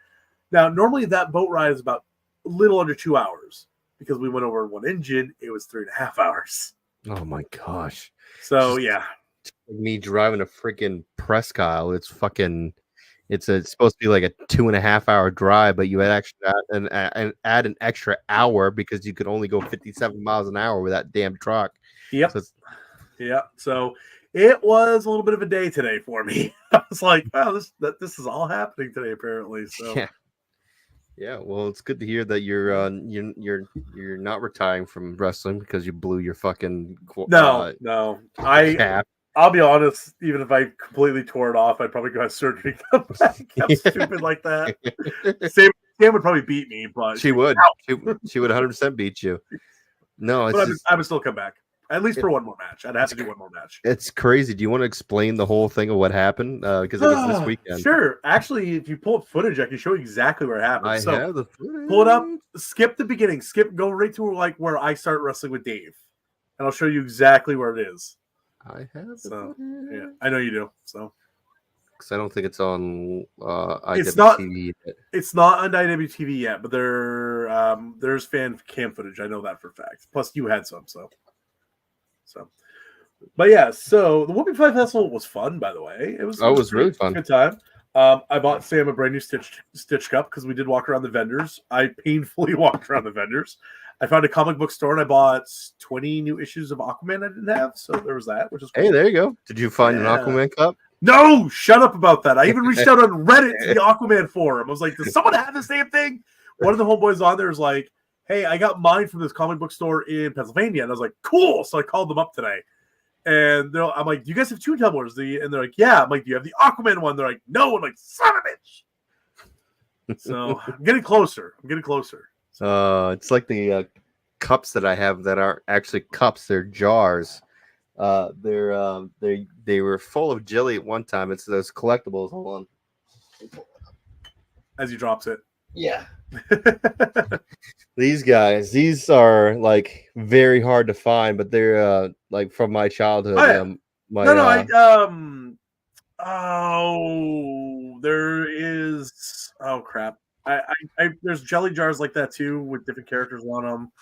S3: Now, normally that boat ride is about a little under 2 hours. Because we went over one engine, it was 3.5 hours.
S2: Oh my gosh!
S3: So yeah,
S2: me driving a freaking Prescott. It's fucking. It's supposed to be like a 2.5 hour drive, but you had extra and add an extra hour because you could only go 57 miles an hour with that damn truck.
S3: Yep. So it was a little bit of a day today for me. I was like, wow, this is all happening today apparently. So
S2: yeah. Well, it's good to hear that you're not retiring from wrestling because you blew your fucking
S3: no. I'll be honest, even if I completely tore it off, I'd probably go have surgery. I'm stupid like that. Sam would probably beat me, but
S2: she would. She would 100% beat you. No,
S3: I would still come back. At least for one more match. I'd have to do one more match.
S2: It's crazy. Do you want to explain the whole thing of what happened? Because it was this weekend.
S3: Sure. Actually, if you pull up footage, I can show you exactly where it happened.
S2: I have the footage.
S3: Pull it up. Skip the beginning. Go right to where I start wrestling with Dave, and I'll show you exactly where it is.
S2: I have the
S3: footage.
S2: Yeah,
S3: I know you do. So,
S2: because I don't think it's on
S3: IWTV. It's not on IWTV yet, but there's fan cam footage. I know that for a fact. Plus, you had some, so. But yeah, so the Whoopie Five Festival was fun, by the way. It was
S2: really fun.
S3: Good time. I bought Sam a brand new Stitch cup because we did walk around the vendors. I painfully walked around the vendors. I found a comic book store and I bought 20 new issues of Aquaman I didn't have. So there was that, which is cool.
S2: Hey, there you go. Did you find an Aquaman cup?
S3: No, shut up about that. I even reached out on Reddit to the Aquaman forum. I was like, does someone have the same thing? One of the homeboys on there was like, hey, I got mine from this comic book store in Pennsylvania. And I was like, cool. So I called them up today. And I'm like, do you guys have two tumblers? And they're like, yeah. I'm like, do you have the Aquaman one? They're like, no. I'm like, son of a bitch. So I'm getting closer.
S2: It's like the cups that I have that aren't actually cups. They're jars. They were full of jelly at one time. It's those collectibles. Hold on.
S3: As he drops it.
S2: Yeah. These are like very hard to find, but they're like from my childhood.
S3: There is crap. There's jelly jars like that too with different characters on them,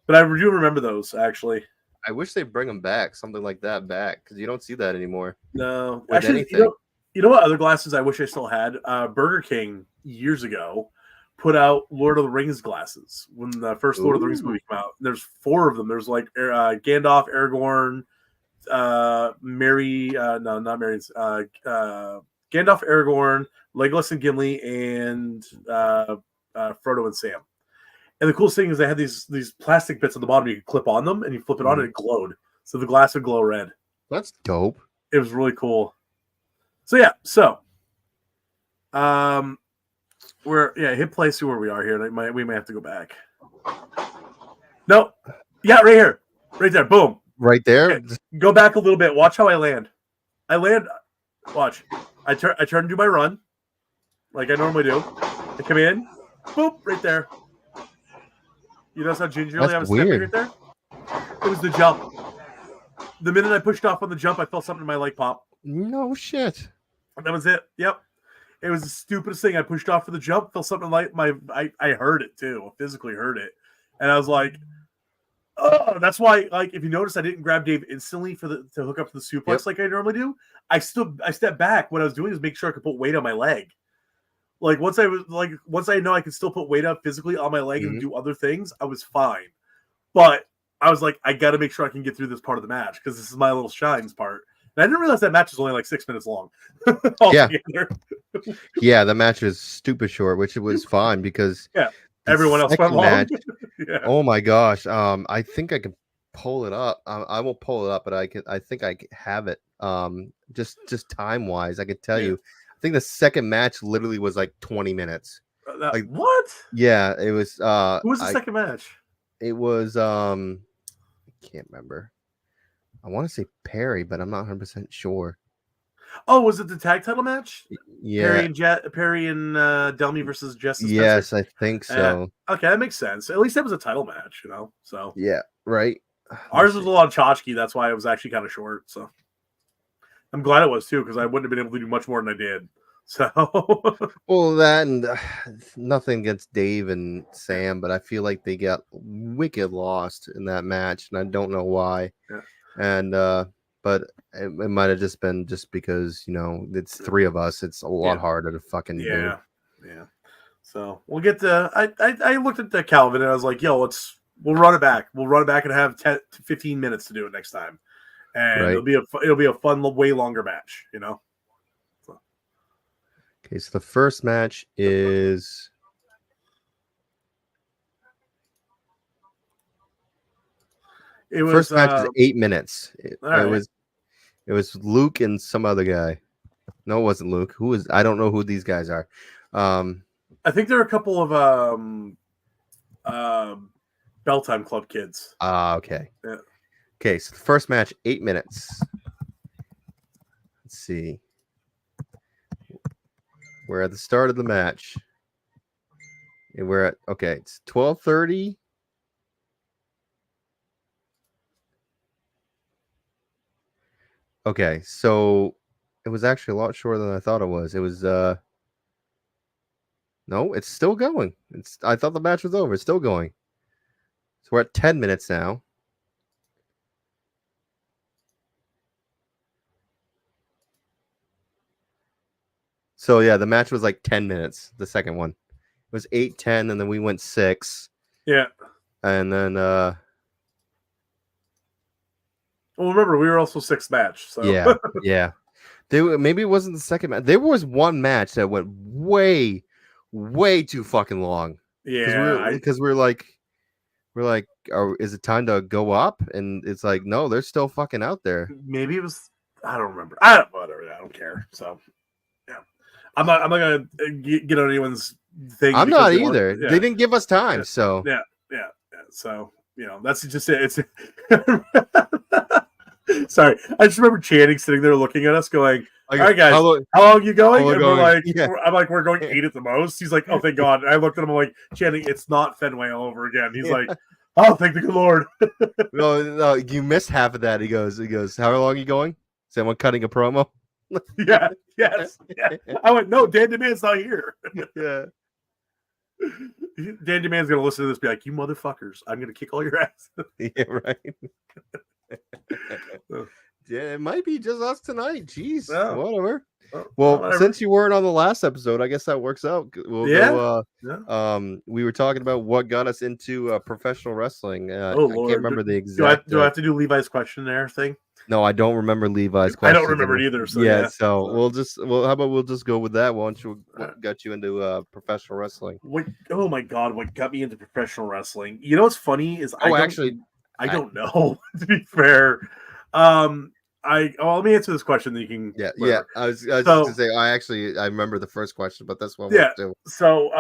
S3: but I do remember those actually.
S2: I wish they bring them back, something like that back, because you don't see that anymore.
S3: No, actually, you know what other glasses I wish I still had? Burger King years ago put out Lord of the Rings glasses when the first Lord of the Rings movie came out. There's 4 of them. There's like Gandalf, Aragorn, Gandalf, Aragorn, Legolas and Gimli, and Frodo and Sam. And the coolest thing is they had these plastic bits at the bottom you could clip on them, and you flip it on and it glowed. So the glass would glow red.
S2: That's dope.
S3: It was really cool. So yeah, hit play, see where we are here. We may have to go back. No, yeah, right here, right there, boom,
S2: right there.
S3: Okay. Go back a little bit. Watch how I land. Watch. I turn and do my run, like I normally do. I come in, boop, right there. You notice how gingerly I was stepping right there? It was the jump. The minute I pushed off on the jump, I felt something in my leg pop.
S2: No shit.
S3: That was it. Yep. It was the stupidest thing. I pushed off for the jump, felt something like I heard it too. I physically heard it. And I was like, oh, that's why, like, if you notice, I didn't grab Dave instantly to hook up to the suplex like I normally do. I stepped back. What I was doing is make sure I could put weight on my leg. Like once I know I could still put weight up physically on my leg and do other things, I was fine. But I was like, I got to make sure I can get through this part of the match because this is my little shines part. And I didn't realize that match was only like 6 minutes long.
S2: Yeah, the match was stupid short, which it was fine because
S3: everyone else went long.
S2: Oh my gosh, I think I can pull it up. I won't pull it up, but I think I have it. Just time wise, I could tell you. I think the second match literally was like 20 minutes. Like,
S3: what?
S2: Yeah, it was.
S3: Who was the second match?
S2: It was. I can't remember. I want to say Perry, but I'm not 100% sure.
S3: Oh, was it the tag title match?
S2: Yeah.
S3: Perry and Delmy versus Jess and
S2: Yes,
S3: Spencer?
S2: I think so.
S3: Okay, that makes sense. At least that was a title match, you know. So
S2: yeah, right.
S3: Ours was a lot of tchotchke. That's why it was actually kind of short. So I'm glad it was too, because I wouldn't have been able to do much more than I did. So
S2: well, that and nothing against Dave and Sam, but I feel like they got wicked lost in that match, and I don't know why.
S3: Yeah.
S2: And but it might have just been just because it's three of us. It's a lot harder to fucking do.
S3: Yeah. So we'll get to. I looked at the Calvin and I was like, "Yo, we'll run it back. We'll run it back and have 10 to 15 minutes to do it next time, and it'll be a fun, way longer match, you know." So.
S2: Okay, so the first match is. First match is 8 minutes. It was Luke and some other guy. No, it wasn't Luke. Who was? I don't know who these guys are.
S3: I think there are a couple of Bell Time Club kids.
S2: Okay.
S3: Yeah.
S2: Okay, so the first match, 8 minutes. Let's see. We're at the start of the match. And we're at it's 12:30. Okay, so it was actually a lot shorter than I thought it was. It was no, it's still going. I thought the match was over. It's still going. So we're at 10 minutes now. So yeah, the match was like 10 minutes. The second one. It was 8-10, and then we went 6.
S3: Yeah.
S2: And then
S3: well, remember, we were also 6th match. So
S2: yeah. Maybe it wasn't the second match. There was one match that went way too fucking long.
S3: Yeah,
S2: because we're like, is it time to go up? And it's like, no, they're still fucking out there.
S3: Maybe it was. I don't remember. I don't care. So yeah, I'm not gonna get on anyone's thing.
S2: I'm not either. They didn't give us time. So
S3: yeah. So that's just it. It's sorry. I just remember Channing sitting there looking at us, going, "All right, guys, how long are you going?" And we're like, "I'm like, we're going 8 at the most." He's like, "Oh, thank God." And I looked at him, I'm like, "Channing, it's not Fenway all over again." He's like, "Oh, thank the good Lord."
S2: no, you missed half of that. He goes, "How long are you going?" Someone cutting a promo?
S3: Yeah. I went, "No, Dan DeMan's not here."
S2: Yeah.
S3: Dan DeMan's gonna listen to this, be like, "You motherfuckers, I'm gonna kick all your ass."
S2: Yeah, right. Yeah, it might be just us tonight. Jeez, whatever. Well, since you weren't on the last episode, I guess that works out. We'll go. We were talking about what got us into professional wrestling. I can't remember the exact.
S3: Do I have to do Levi's questionnaire thing?
S2: No, I don't remember Levi's question.
S3: I don't remember it either. So
S2: so how about we'll just go with that? Why don't you? What got you into professional wrestling?
S3: Oh my God, what got me into professional wrestling? You know what's funny is I don't know. To be fair, let me answer this question. That you can.
S2: Yeah. I was just gonna say I remember the first question, but that's what we'll do.
S3: So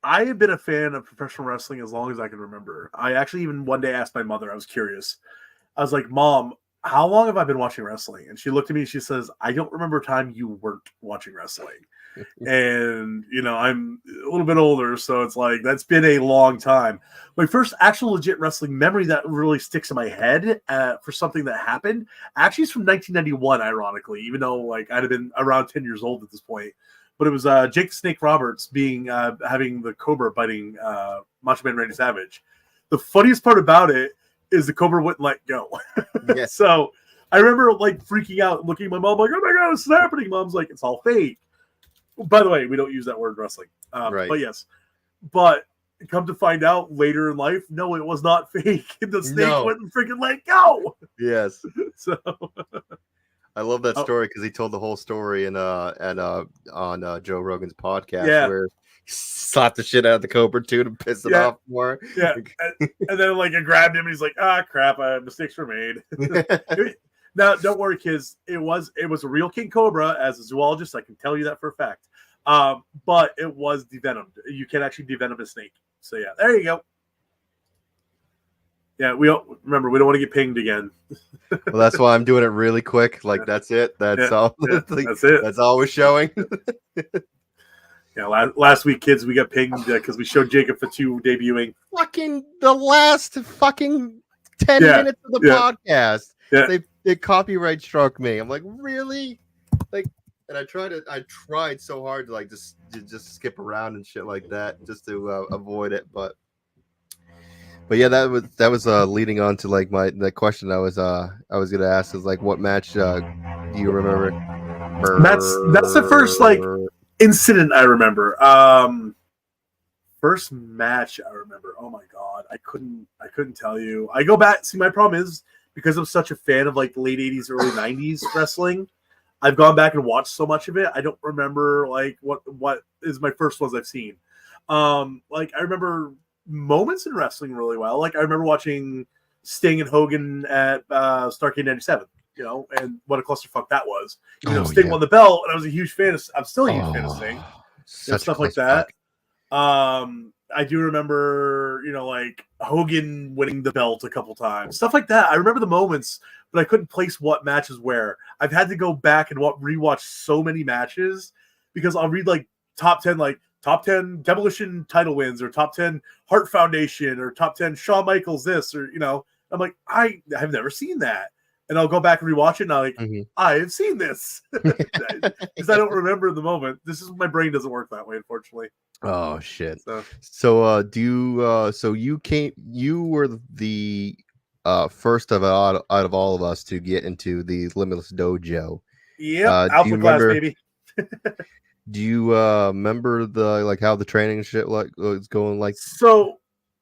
S3: I have been a fan of professional wrestling as long as I can remember. I actually even one day asked my mother. I was curious. I was like, "Mom, how long have I been watching wrestling?" And she looked at me and she says, "I don't remember a time you weren't watching wrestling." And I'm a little bit older, so it's like that's been a long time. My first actual legit wrestling memory that really sticks in my head for something that happened actually is from 1991, ironically, even though like I'd have been around 10 years old at this point. But it was Jake the Snake Roberts having the Cobra biting Macho Man Randy Savage. The funniest part about it is the Cobra wouldn't let go.
S2: Yes.
S3: So I remember like freaking out, looking at my mom like, "Oh my God, what's happening?" Mom's like, "It's all fake." By the way, we don't use that word wrestling.
S2: Right.
S3: But yes. But come to find out later in life, no, it was not fake. The snake wouldn't freaking let go.
S2: Yes.
S3: So
S2: I love that story because he told the whole story on Joe Rogan's podcast where he slapped the shit out of the Cobra too to piss it off more.
S3: Yeah. and then like I grabbed him and he's like, crap, mistakes were made. Now, don't worry, kids. It was a real King Cobra. As a zoologist, I can tell you that for a fact. But it was devenomed. You can actually devenom a snake. So yeah, there you go. Yeah, we don't want to get pinged again.
S2: Well, that's why I'm doing it really quick. Like that's it. That's all.
S3: That's it.
S2: That's all we're showing.
S3: Yeah, last week, kids, we got pinged because we showed Jacob Fatu debuting.
S2: Fucking the last 10 minutes of the podcast.
S3: Yeah.
S2: They copyright struck me. I'm like, really? Like, and I tried so hard to like just skip around and shit like that just to avoid it, but yeah, that was leading on to like the question I was gonna ask is like, what match do you remember?
S3: That's the first like incident I remember. First match I remember. Oh my god, I couldn't tell you. I go back. See, my problem is because I'm such a fan of like late 80s, early 90s wrestling. I've gone back and watched so much of it. I don't remember like what is my first ones I've seen. Like I remember moments in wrestling really well. Like I remember watching Sting and Hogan at Starrcade 97, you know, and what a clusterfuck that was. You know, Sting won the belt, and I was a huge fan of. I'm still a huge fan of Sting. Stuff like that. I do remember, you know, like Hogan winning the belt a couple times, stuff like that. I remember the moments, but I couldn't place what matches where. I've had to go back and rewatch so many matches because I'll read like top 10 Demolition title wins or top 10 Hart Foundation or top 10 Shawn Michaels this, or, you know, I'm like, I have never seen that. And I'll go back and rewatch it and I'm like, I have seen this because I don't remember in the moment. My brain doesn't work that way, unfortunately.
S2: Oh shit. So you were the first out of all of us to get into the Limitless dojo.
S3: Yeah, alpha class, baby.
S2: Do you remember how the training shit was going like?
S3: So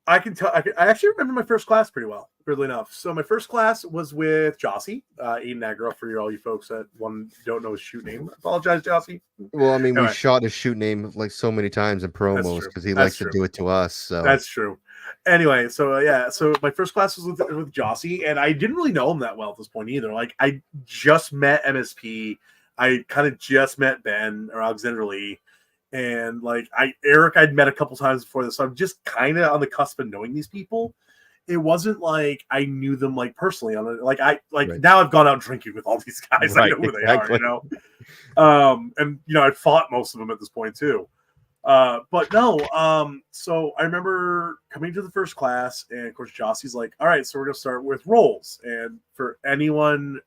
S3: I can tell. I actually remember my first class pretty well, weirdly enough. So my first class was with Jossie, Eden Agro, for all you folks that don't know his shoot name. I apologize, Jossie.
S2: Well, I mean, we shot his shoot name like so many times in promos because he likes to do it to us. So
S3: that's true. Anyway, so my first class was with Jossie, and I didn't really know him that well at this point either. Like I just met MSP. I kind of just met Ben or Alexander Lee. And like Eric, I'd met a couple times before this, so I'm just kind of on the cusp of knowing these people. It wasn't like I knew them like personally. Now I've gone out drinking with all these guys. I know who they are, you know. And you know, I'd fought most of them at this point too. But no. So I remember coming to the first class, and of course Jossie's like, "All right, so we're gonna start with rolls." And for anyone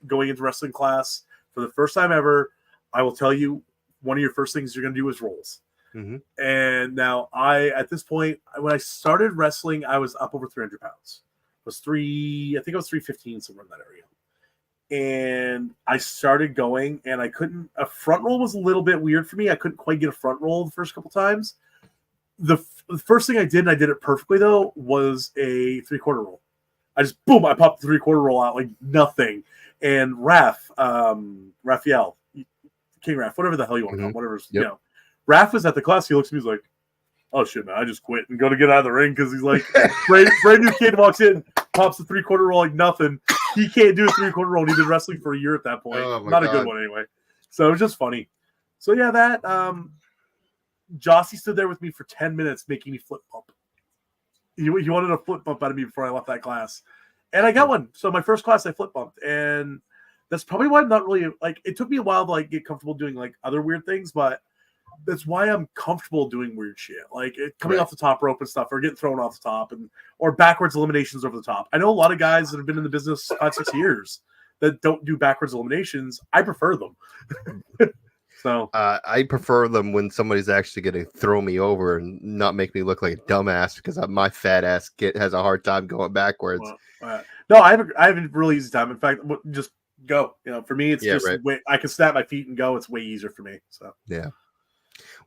S3: going into wrestling class for the first time ever, I will tell you, one of your first things you're going to do is rolls. And now at this point, when I started wrestling, I was up over 300 pounds. I think I was 315, somewhere in that area. And I started going, and a front roll was a little bit weird for me. I couldn't quite get a front roll the first couple times. The first thing I did, and I did it perfectly though, was a 3/4 roll. I popped the 3/4 roll out like nothing. And Raphael, King Raph, whatever the hell you want to call him, whatever's, you know. Raph was at the class. He looks at me, he's like, "Oh shit, man, I just quit and go to get out of the ring," because he's like, brand new kid walks in, pops the 3/4 roll like nothing. He can't do a 3/4 roll. And he'd been wrestling for a year at that point. Not a good one anyway. So it was just funny. So yeah, that Jossie stood there with me for 10 minutes making me flip bump. He wanted a flip bump out of me before I left that class. And I got one. So my first class, I flip bumped. And that's probably why I'm not really, like, it took me a while to, like, get comfortable doing, like, other weird things. But that's why I'm comfortable doing weird shit. Like, coming off the top rope and stuff, or getting thrown off the top, or backwards eliminations over the top. I know a lot of guys that have been in the business 5-6 years that don't do backwards eliminations. I prefer them. So
S2: I prefer them when somebody's actually going to throw me over and not make me look like a dumbass because my fat ass has a hard time going backwards.
S3: No, I have a really easy time. In fact, just go. You know, for me, it's I can snap my feet and go. It's way easier for me. So
S2: yeah.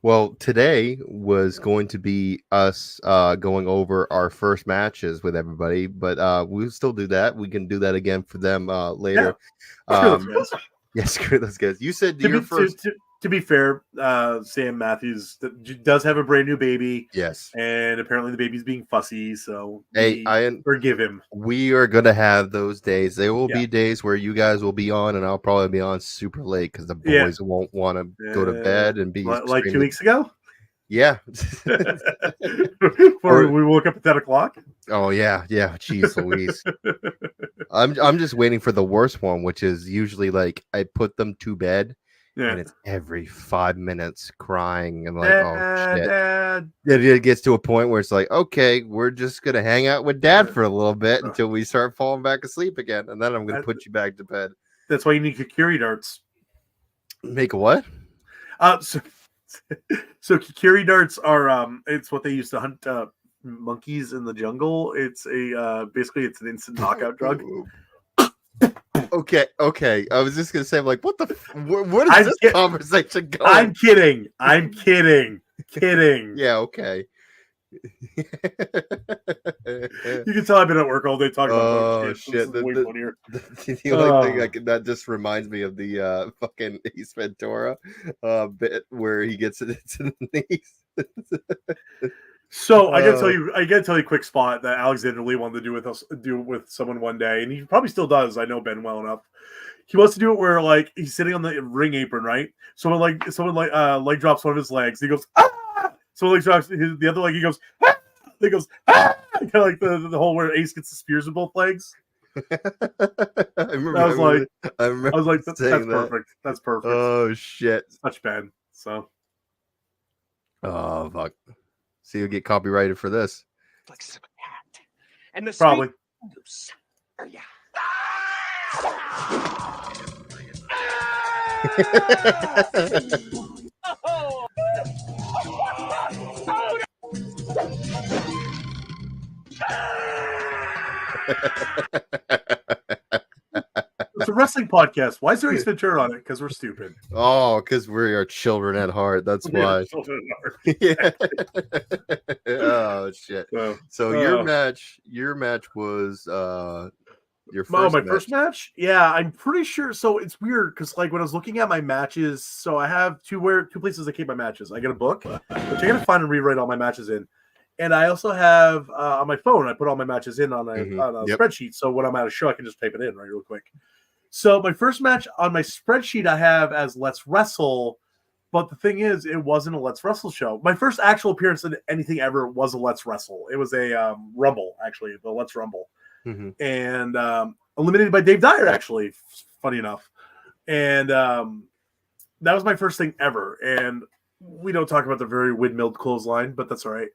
S2: Well, today was going to be us going over our first matches with everybody, but we'll still do that. We can do that again for them later.
S3: Yeah.
S2: Yes, screw those guys. You said your first.
S3: to be fair, Sam Matthews does have a brand new baby.
S2: Yes.
S3: And apparently the baby's being fussy, so
S2: forgive
S3: him.
S2: We are going to have those days. There will
S3: Yeah.
S2: be days where you guys will be on, and I'll probably be on super late because the boys won't want to go to bed and be
S3: like 2 weeks ago.
S2: Yeah.
S3: Before we woke up at 10 o'clock.
S2: Oh yeah. Jeez Louise. I'm just waiting for the worst one, which is usually like I put them to bed. Yeah. And it's every 5 minutes crying and like, oh shit. Dad. It gets to a point where it's like, okay, we're just gonna hang out with Dad for a little bit until we start falling back asleep again, and then I'm gonna put you back to bed.
S3: That's why you need Kikiri darts.
S2: Make a what?
S3: So Kikiri darts are it's what they use to hunt monkeys in the jungle. It's basically it's an instant knockout drug.
S2: Okay. I was just gonna say, like, what is this conversation going?
S3: I'm kidding.
S2: Yeah, okay.
S3: You can tell I've been at work all day talking about.
S2: Oh shit! The only thing that just reminds me of the fucking Ace Ventura bit where he gets it into the knees.
S3: So I gotta tell you a quick spot that Alexander Lee wanted to do with someone one day, and he probably still does. I know Ben well enough. He wants to do it where like he's sitting on the ring apron, right? Someone leg drops one of his legs. He goes, ah! Someone leg drops the other leg. He goes, ah! He goes, ah! Kind of like the whole where Ace gets the spears in both legs.
S2: I was like,
S3: that's perfect. That's perfect.
S2: Oh shit!
S3: Such bad. So.
S2: Oh fuck. So you'll get copyrighted for this.
S4: Like some cat. And the
S3: probably.
S4: Oh, yeah.
S3: It's a wrestling podcast. Why is there Ace Ventura on it? Because we're stupid.
S2: Oh, because we are children at heart. That's why. Yeah. Oh shit. So your match was your first match.
S3: First match? Yeah, I'm pretty sure. So it's weird because like when I was looking at my matches, so I have two places I keep my matches. I get a book, which I gotta find and rewrite all my matches in. And I also have on my phone, I put all my matches in on a spreadsheet. So when I'm at a show, I can just type it in real quick. So my first match on my spreadsheet I have as Let's Wrestle, but the thing is, it wasn't a Let's Wrestle show. My first actual appearance in anything ever was a Let's Wrestle. It was a Rumble, actually, the Let's Rumble. And eliminated by Dave Dyer, actually, funny enough. And that was my first thing ever. And we don't talk about the very windmilled clothesline, but that's all right.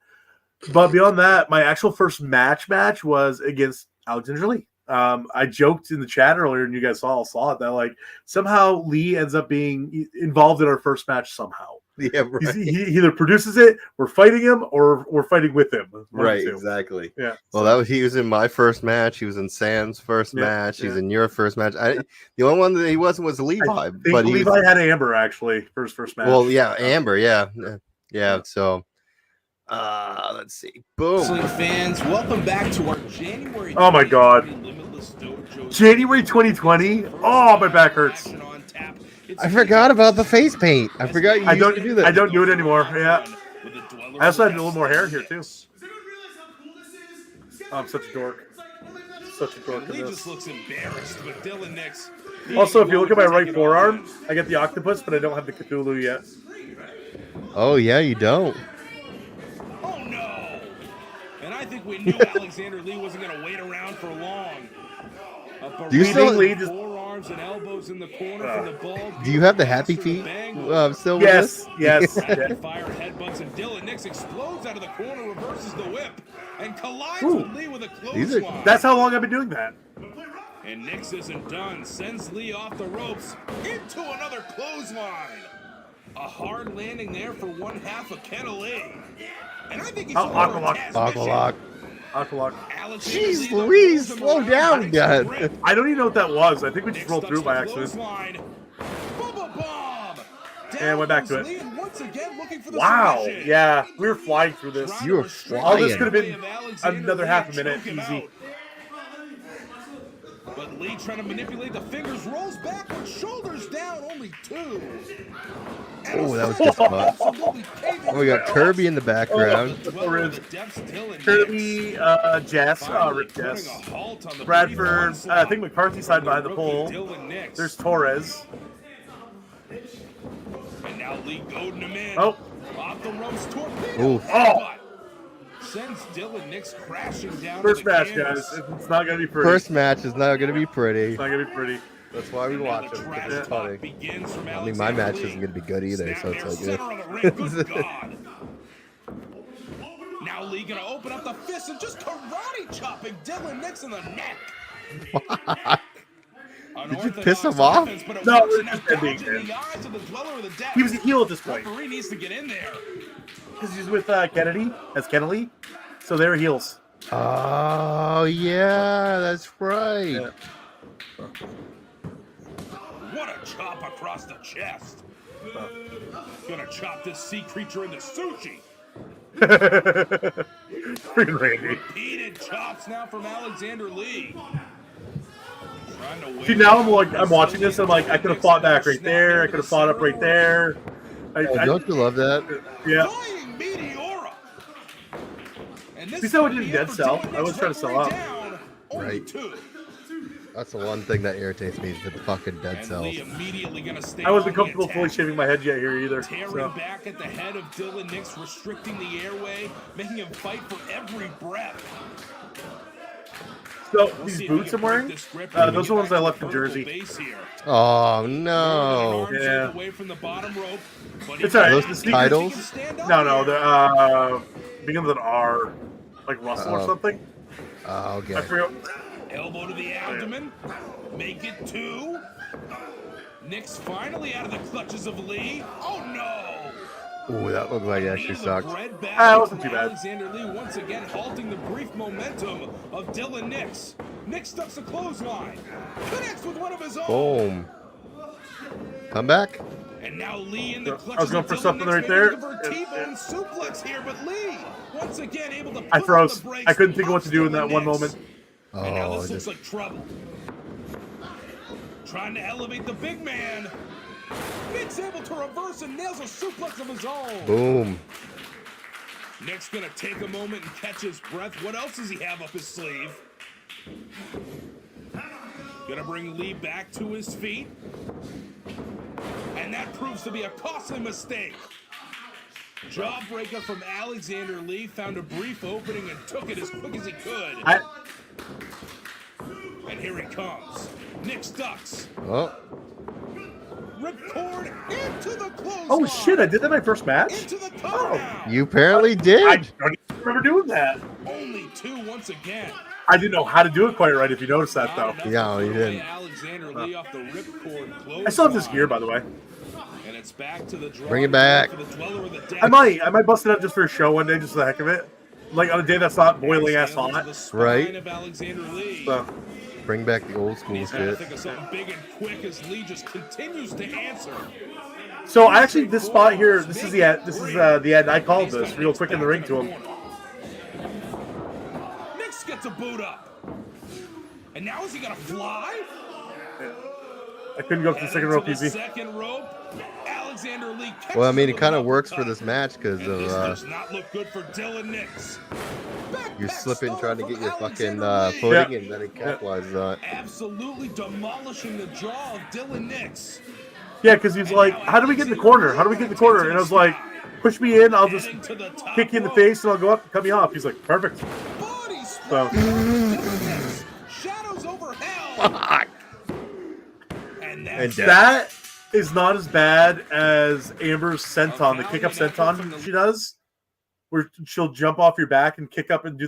S3: But beyond that, my actual first match was against Alexander Lee. I joked in the chat earlier, and you guys all saw it, that like somehow Lee ends up being involved in our first match somehow.
S2: Yeah, right.
S3: He either produces it, we're fighting him, or we're fighting with him.
S2: Right, exactly.
S3: Yeah.
S2: Well, he was in my first match. He was in Sam's first match. He's in your first match. The only one that he wasn't was Levi. But
S3: Levi had Amber actually for his first match.
S2: Well, yeah, Amber. Yeah. So. Let's see. Boom.
S5: Wrestling fans, welcome back to our January.
S3: Oh my God. January 2020. Oh, my back hurts.
S2: I forgot about the face paint. I forgot you used to do that.
S3: I don't do it anymore. Yeah. I also had a little more hair here too. Oh, I'm such a dork. Such a dork.
S5: Lee just looks embarrassed, but Dylan next.
S3: Also, if you look at my right forearm, I get the octopus, but I don't have the Cthulhu yet.
S2: Oh yeah, you don't.
S5: I think we knew Alexander Lee wasn't going to wait around for long.
S2: Do you still
S5: lead forearms and elbows in the corner from the ball?
S2: Do you have the happy feet still?
S3: Yes.
S5: Fire headbutts, and Dylan Nix explodes out of the corner, reverses the whip, and collides with Lee with a clothesline.
S3: That's how long I've been doing that.
S5: And Nix isn't done. Sends Lee off the ropes into another clothesline. A hard landing there for one half of Ken Lee. And I think he's
S2: Aqualock.
S5: Jeez
S2: Louise, slow down, God.
S3: I don't even know what that was. I think we just rolled through by accident. And went back to it. Wow. Yeah, we were flying through this.
S2: You were flying.
S3: Oh, this could have been another half a minute. Easy.
S5: But Lee trying to manipulate the fingers, rolls backward, shoulders down, only 2.
S2: Oh, that was good spot. Oh, we got Kirby in the background.
S3: Kirby, Jess, Rick Jess, Bradford, I think McCarthy side behind the pole. There's Torres.
S5: And now Lee goading him in.
S3: Oh.
S5: Off the ropes, torpedo.
S3: Oh.
S5: Sends Dylan Nix crashing down.
S3: First
S5: to the
S3: match,
S5: canvas.
S3: guys. It's not gonna be pretty.
S2: First match is not going to be pretty.
S3: It's not gonna be pretty.
S2: That's why we
S5: And now
S2: watch
S5: the
S2: them.
S5: trash
S2: It's
S5: talk
S2: funny.
S5: begins from
S2: I mean, my
S5: Alexander
S2: match
S5: Lee.
S2: isn't going to be good either, so
S5: Snap
S2: it's
S5: near
S2: like,
S5: center of the ring. Good God. Now Lee gonna open up the fist and just karate chopping Dylan Nix in the neck.
S2: Did you piss him off?
S3: No, it was just ending, man. He was a heel at this point.
S5: Referee needs to get in there.
S3: Because he's with Kennedy, as Kennedy. So they were heels.
S2: Oh, yeah, that's right.
S3: Yeah.
S5: What a chop across the chest. Gonna chop this sea creature into sushi.
S3: Freaking Randy.
S5: Repeated chops now from Alexander Lee.
S3: See, now I'm watching this and I'm like, I could have fought back right there. I could have fought up right there.
S2: Don't you love that?
S3: Yeah.
S5: Flying Meteora. And this
S3: See, so it
S5: could
S3: didn't
S5: be
S3: dead
S5: it for
S3: sell.
S5: Dylan
S3: I was
S5: Nix
S3: trying to sell
S5: right
S3: out.
S5: down. Only
S2: Right.
S5: 2.
S2: That's the one thing that irritates me is the fucking dead
S5: And
S2: cells.
S5: Lee immediately gonna stay
S3: I wasn't
S5: on the
S3: comfortable fully
S5: attack.
S3: shaving my head yet here either.
S5: Tearing
S3: So.
S5: back at the head of Dylan Nix, restricting the airway, making him fight for every breath.
S3: So
S5: We'll
S3: these
S5: see if
S3: boots
S5: he
S3: I'm
S5: can break
S3: wearing,
S5: this grip and
S3: those
S5: get
S3: are the ones
S5: back
S3: I
S5: to
S3: left in
S5: vertical
S3: Jersey.
S5: base here.
S2: Oh,
S5: Arms
S2: no.
S3: Yeah.
S5: away from the bottom rope, but
S3: It's
S5: he
S3: alright.
S2: Those
S5: can't
S2: the
S5: see
S2: titles?
S5: if he can stand up
S3: No,
S5: here.
S3: the begin with an R, like Russell or
S2: Uh-oh.
S3: something.
S2: Oh,
S3: I
S2: okay.
S3: forgot.
S5: Elbow to the abdomen. Make it 2. Nix finally out of the clutches of Lee. Oh no!
S2: Ooh, that looked like it actually
S5: Knee to the
S2: sucked.
S5: bread basket
S3: Ah, it wasn't
S5: from
S3: too bad.
S5: Alexander Lee once again halting the brief momentum of Dylan Nix. Nix ducks a clothesline. Connects with one of his own.
S2: Boom. Come back.
S5: And now Lee in the
S3: I
S5: clutches
S3: was going
S5: of
S3: for
S5: Dylan
S3: something
S5: Nix,
S3: right
S5: maybe
S3: there.
S5: looking for a T-bone suplex here, but Lee once again able to put
S3: I
S5: on
S3: froze.
S5: the brakes.
S3: I couldn't think of what to do in
S5: Dylan
S3: that one
S5: Nix.
S3: moment.
S5: And now
S2: Oh,
S5: this looks
S2: just
S5: like trouble. Trying to elevate the big man. Nick's able to reverse and nails a suplex of his own.
S2: boom.
S5: Nick's gonna take a moment and catch his breath. What else does he have up his sleeve? Gonna bring Lee back to his feet. And that proves to be a costly mistake. Jawbreaker from Alexander Lee found a brief opening and took it as quick as he could. And here he comes. Nick ducks.
S2: Oh,
S5: Ripcord into the clothesline.
S3: Oh shit! I did that my first match.
S5: Into the cover
S3: Oh.
S5: now.
S2: you apparently
S3: I
S2: did.
S3: don't even remember doing that.
S5: Only 2 once again.
S3: I didn't know how to do it quite right. If you noticed that
S5: Not
S3: though,
S5: enough
S2: Yeah,
S5: to
S2: you
S5: put away
S2: didn't.
S5: Alexander Lee off the ripcord
S3: I still have this
S5: clothesline.
S3: gear, by the way.
S5: And it's back to the draw.
S2: Bring it back.
S5: For the dweller of the dead.
S3: I might bust it up just for a show one day, just for the heck of it. Like on a day that's not boiling ass
S5: Sails to
S3: hot.
S5: the spine
S2: Right.
S5: Of Alexander Lee.
S3: So,
S2: Bring back the old
S5: And
S2: school
S5: he's got to
S2: shit.
S5: think of something big and quick as Lee just continues to answer.
S3: so actually, this spot here, this is the ad. This is the ad. I called this real quick in the ring to him.
S5: Nix gets a boot up. And now is he gonna fly?
S3: I couldn't go up to the second rope
S5: Into the
S3: easy.
S5: second rope. Alexander Lee catches
S2: Well, I mean, it
S5: the
S2: kind of
S5: uppercut.
S2: works for this match because
S5: And this
S2: of
S5: does not look good for Dylan Nix.
S2: you're
S5: Backpack
S2: slipping
S5: stomp
S2: trying to
S5: from
S2: get your fucking
S5: Alexander Lee.
S2: footing,
S3: Yeah.
S2: and then it capitalizes on it.
S5: Absolutely demolishing the jaw of Dylan Nix.
S3: Yeah, because he's like, "How do we get in the corner? How do we get in the corner?" And I was like, "Push me in. I'll just
S5: Heading to the top
S3: kick you in the
S5: rope.
S3: face, and I'll go up and cut me off." He's like, "Perfect."
S5: Body
S3: So-
S5: splash from Dylan Nix. Shadows over hell.
S2: Fuck.
S5: And
S2: And
S5: that's
S2: death.
S3: That is not as bad as Amber's senton, the kick up senton she does, where she'll jump off your back and kick up and do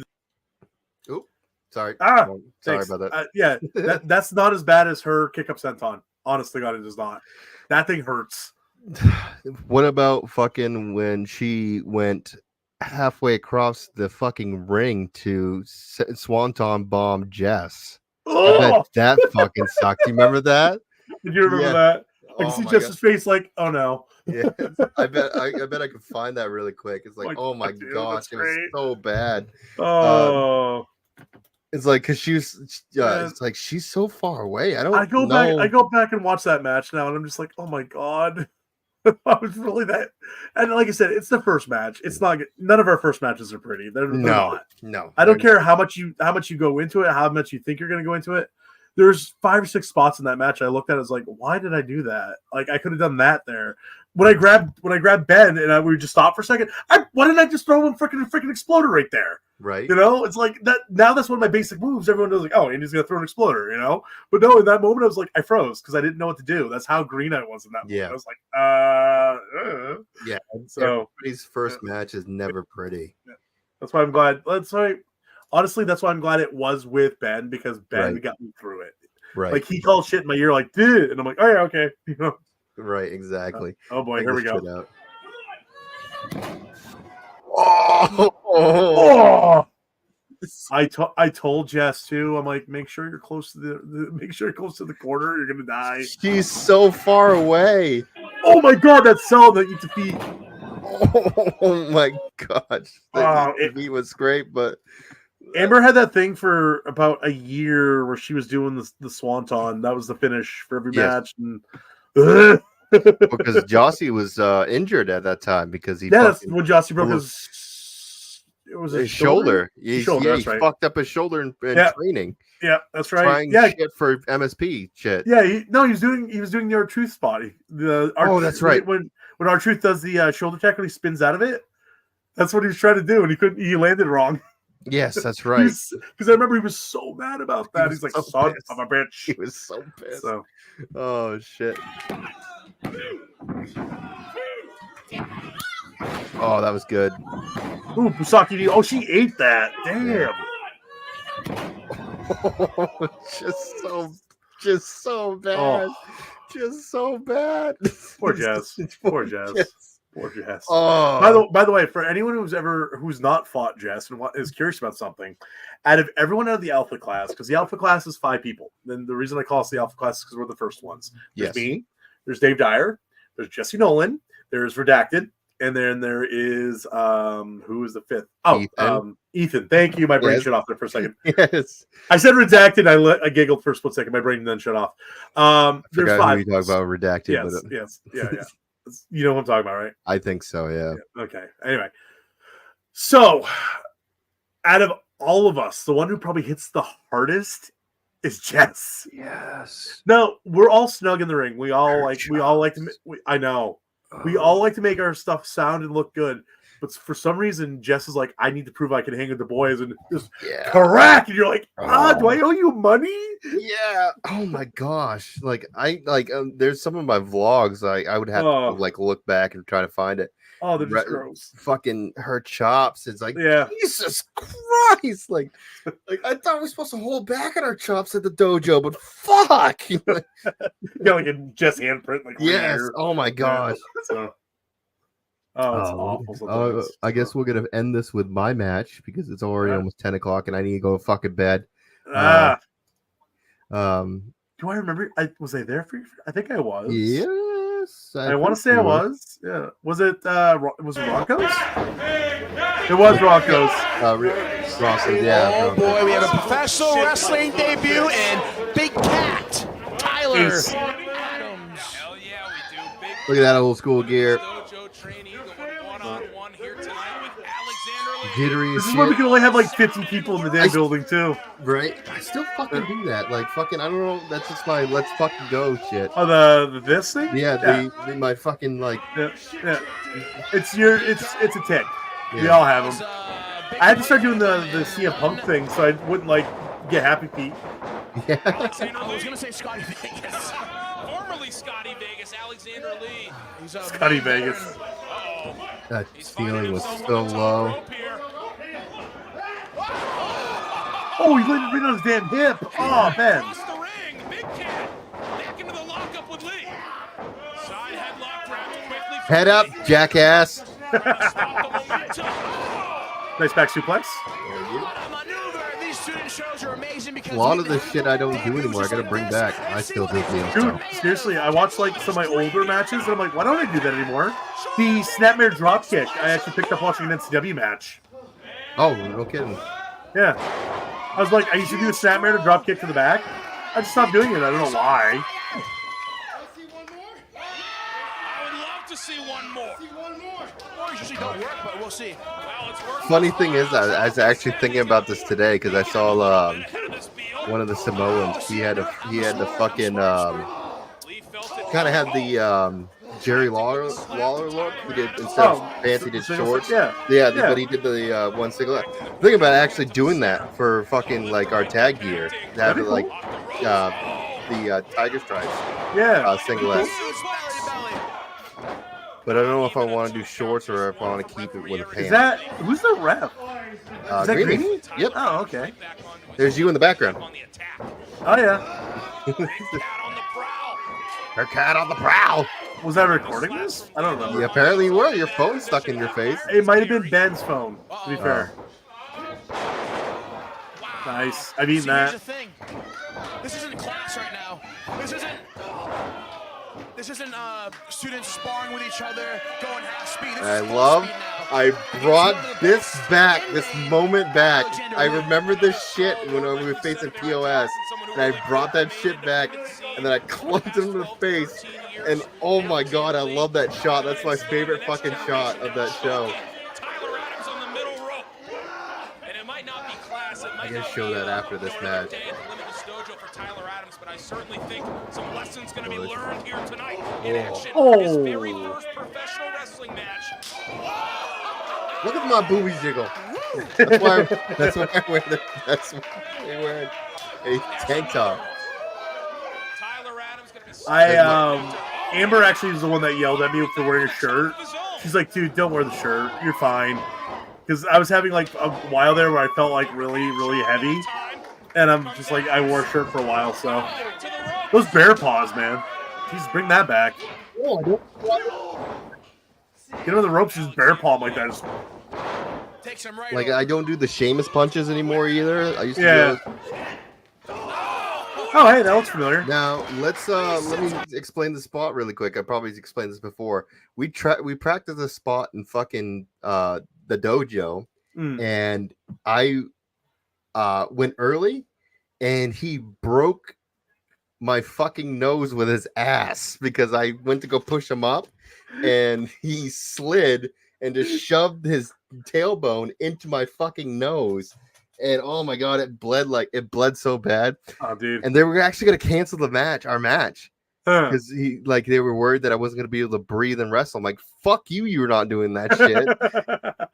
S3: the
S2: Oop. Sorry.
S3: Ah,
S2: Oh, sorry
S3: thanks.
S2: about that.
S3: Yeah, that's not as bad as her kick up senton. Honestly, God, it is not. That thing hurts.
S2: What about fucking when she went halfway across the fucking ring to Swanton bomb Jess? I bet
S3: Oh,
S2: that fucking sucked. Do you remember that?
S3: did you remember
S2: Yeah.
S3: that? I can
S2: Oh
S3: see
S2: my
S3: Jess's face like, "Oh no."
S2: Yeah, I bet I could find that really quick. It's like,
S3: Like,
S2: oh my
S3: dude,
S2: gosh,
S3: that's
S2: it was
S3: great.
S2: so bad.
S3: Oh,
S2: It's like because it's like she's so far away. I go
S3: back and watch that match now, and I'm just like, oh my god, I was really that. And like I said, it's the first match. It's not. None of our first matches are pretty. They're not.
S2: No.
S3: I don't care how much you go into it, how much you think you're going to go into it. There's 5 or 6 spots in that match I looked at. I was like, why did I do that? Like I could have done that there. When I grabbed Ben and we just stopped for a second, why didn't I just throw him freaking exploder right there?
S2: Right.
S3: You know, it's like that. Now that's one of my basic moves. Everyone knows, like, oh, Andy's gonna throw an exploder. You know, but no, in that moment I was like, I froze because I didn't know what to do. That's how green I was in that moment.
S2: Yeah.
S3: I was like,
S2: Yeah.
S3: So
S2: everybody's first match is never pretty.
S3: Yeah. That's why I'm glad. Honestly, that's why I'm glad it was with Ben because Ben got me through it.
S2: Right.
S3: Like he called shit in my ear, like, dude, and I'm like, oh yeah, okay. You know.
S2: Right. Exactly.
S3: Oh boy, here we go.
S2: Oh.
S3: I told Jess too. I'm like, make sure you're close to the corner. You're gonna die.
S2: She's so far away.
S3: Oh my god, that cell that you defeat.
S2: Oh my gosh. It was great, but
S3: Amber had that thing for about a year where she was doing the swanton. That was the finish for every match. And
S2: because Jossie was injured at that time because
S3: that's when Jossie broke his shoulder.
S2: He
S3: right.
S2: fucked up his shoulder in training.
S3: Yeah, that's right.
S2: Trying shit for MSP shit.
S3: Yeah, he was doing the R-Truth spot.
S2: That's right.
S3: When R-Truth does the shoulder tackle, he spins out of it. That's what he was trying to do, and he landed wrong.
S2: Yes, that's right.
S3: Because I remember he was so mad about that. He's like,
S2: so
S3: son of a bitch.
S2: He was so pissed.
S3: So.
S2: Oh shit. Oh, that was good.
S3: Ooh, Busaki. Oh, she ate that. Damn.
S2: Just so bad.
S3: Oh.
S2: Just so bad.
S3: Poor Jess. Poor Jess. Poor Jess.
S2: Oh.
S3: By the way, for anyone who's not fought Jess and is curious about something, out of everyone out of the Alpha class, because the Alpha class is 5 people. Then the reason I call us the Alpha class is because we're the first ones. There's me. There's Dave Dyer. There's Jesse Nolan. There's Redacted. And then there is who is the 5th? Oh, Ethan. Thank you. My brain shut off there for a second.
S2: Yes. I
S3: said Redacted. I giggled for a split second. My brain then shut off. There's 5.
S2: You talk about Redacted.
S3: Yes. Yeah. You know what I'm talking about, right?
S2: I think so, yeah.
S3: Okay. Anyway. So, out of all of us, the one who probably hits the hardest is Jess.
S2: Yes.
S3: No, we're all snug in the ring. We all like to. I know. We all like to make our stuff sound and look good. But for some reason, Jess is like, I need to prove I can hang with the boys and just crack. And you're like, do I owe you money?
S2: Yeah. Oh my gosh. There's some of my vlogs. I would have to look back and try to find it.
S3: Oh, they're just gross.
S2: Fucking her chops. It's like, Jesus Christ. Like I thought we were supposed to hold back on our chops at the dojo, but fuck.
S3: Like a Jess handprint.
S2: Yes. Oh my gosh.
S3: So. Oh, it's awful sometimes.
S2: I guess we're gonna end this with my match because it's already almost 10 o'clock and I need to go to fucking bed.
S3: Do I remember? Was I there for you? I think I was.
S2: Yes.
S3: I want to say I was. Yeah. Was it Rocco's? It was Rocco's.
S2: Roscoe's, yeah.
S6: Oh boy, we have a professional wrestling debut and Big Cat Tyler Adams.
S5: Hell yeah, we do. Big
S2: Look at that old school gear.
S5: dojo trainee going one-on-one here tonight with Alexander Lee.
S2: Jittery
S3: This
S2: as
S3: is why we
S2: shit.
S3: can only have like 50 people in the damn building too.
S2: Right? I still fucking do that. Like fucking, I don't know. That's just my let's fucking go shit.
S3: Oh, the this thing?
S2: Yeah, my fucking like.
S3: Yeah. It's a tick.
S2: Yeah.
S3: We all have them. I had to start doing the CM Punk thing so I wouldn't get happy feet.
S2: Yeah.
S6: I was gonna say Scotty Vegas.
S5: Formerly Scotty Vegas, Alexander Lee.
S3: Scotty Vegas.
S2: That feeling was so low.
S3: Oh, he landed right on his damn hip. Oh, man.
S5: Across the ring, Big Cat back into the lockup with Lee. Side headlock wrapped quickly.
S2: Head up, jackass.
S5: Stop the momentum.
S3: Nice back suplex.
S2: A lot of this shit I don't do anymore. I gotta bring back. I still do the
S3: Dude, seriously, I watched some of my older matches and I'm like, why don't I do that anymore? The Snapmare Dropkick, I actually picked up watching an NCW match.
S2: Oh, no kidding.
S3: Yeah. I was like, I used to do a snapmare to drop kick to the back. I just stopped doing it. I don't know why.
S5: I would love to see one more.
S6: Or usually don't work, but we'll see.
S5: Well, it's working.
S2: Funny thing is, I was actually thinking about this today because I saw one of the Samoans. He had the fucking kind of had the Jerry Lawler look. He did instead of pants, he did shorts.
S3: Yeah.
S2: But he did the one single. Think about actually doing that for fucking like our tag gear. To have it like the tiger stripes.
S3: Yeah.
S2: Singlet. But I don't know if I want to do shorts or if I want to keep it with a pants.
S3: Is that who's the rep? Is that
S2: Greeny?
S3: Greeny?
S2: Yep.
S3: Oh, okay.
S2: There's you in the background.
S3: Oh yeah.
S2: Her cat on the prowl.
S3: Was I recording this? I don't remember.
S2: Yeah, apparently you were. Your phone's stuck in your face.
S3: It might have been Ben's phone, to be fair. Nice. I've eaten
S6: Here's
S3: that.
S6: the thing. This isn't class right now. This isn't students sparring with each other, going half speed.
S2: I brought this moment back. I remember this shit when we were facing POS, and I brought that shit back, and then I clumped him in the face, and oh my god, I love that shot. That's my favorite fucking shot of that show.
S5: Tyler Adams on the middle rope. And it might not be class. It might
S2: I gotta
S5: not
S2: show
S5: be
S2: that after this match.
S5: day at the Limitless dojo for Tyler Adams, but I certainly think some lessons going to be learned here tonight in action. His very first professional wrestling match.
S2: Look at my boobies jiggle. That's why I wear a tank top.
S5: Tyler Adams going to be
S3: Amber actually was the one that yelled at me for wearing a shirt. She's like, dude, don't wear the shirt. You're fine. Because I was having like a while there where I felt like really, really heavy. And I'm just like, I wore a shirt for a while, so. Those bear paws, man. Jeez, bring that back. Get on the ropes, just bear paw like that. Just...
S2: Like, I don't do the Sheamus punches anymore either. I used to do
S3: Oh, hey, that looks familiar.
S2: Now let me explain the spot really quick. I probably explained this before. We practiced the spot in fucking the dojo, and I went early, and he broke my fucking nose with his ass because I went to go push him up, and he slid and just shoved his tailbone into my fucking nose. And oh my god, it bled so bad.
S3: Oh, dude!
S2: And they were actually gonna cancel our match, because they were worried that I wasn't gonna be able to breathe and wrestle. I'm like, fuck you, you're not doing that shit.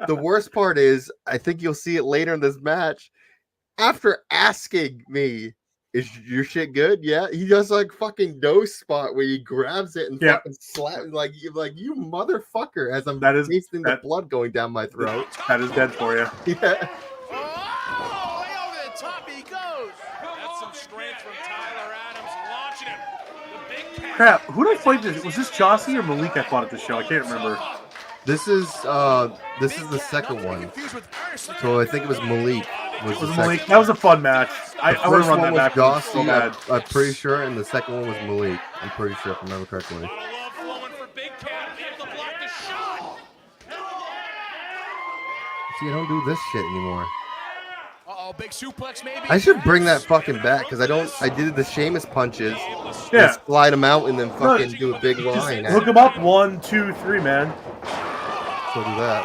S2: The worst part is, I think you'll see it later in this match. After asking me, "Is your shit good?" Yeah, he does like fucking nose spot where he grabs it and fucking slaps like you motherfucker, as I'm tasting the blood going down my throat.
S3: That is dead for you.
S2: Yeah.
S3: Crap, who did I fight this? Was this Chauncey or Malik I fought at the show? I can't remember.
S2: This is the second one. So I think it was Malik. Was Malik?
S3: That was a fun match. I want to run that back.
S2: Jossie, I'm pretty sure, and the second one was Malik. I'm pretty sure if I remember correctly. See, I don't do this shit anymore.
S6: Big suplex maybe.
S2: I should bring that fucking back, because I did the Sheamus punches.
S3: Yeah.
S2: Slide them out and then fucking do a big line.
S3: Hook them up 1, 2, 3, man.
S2: So do that.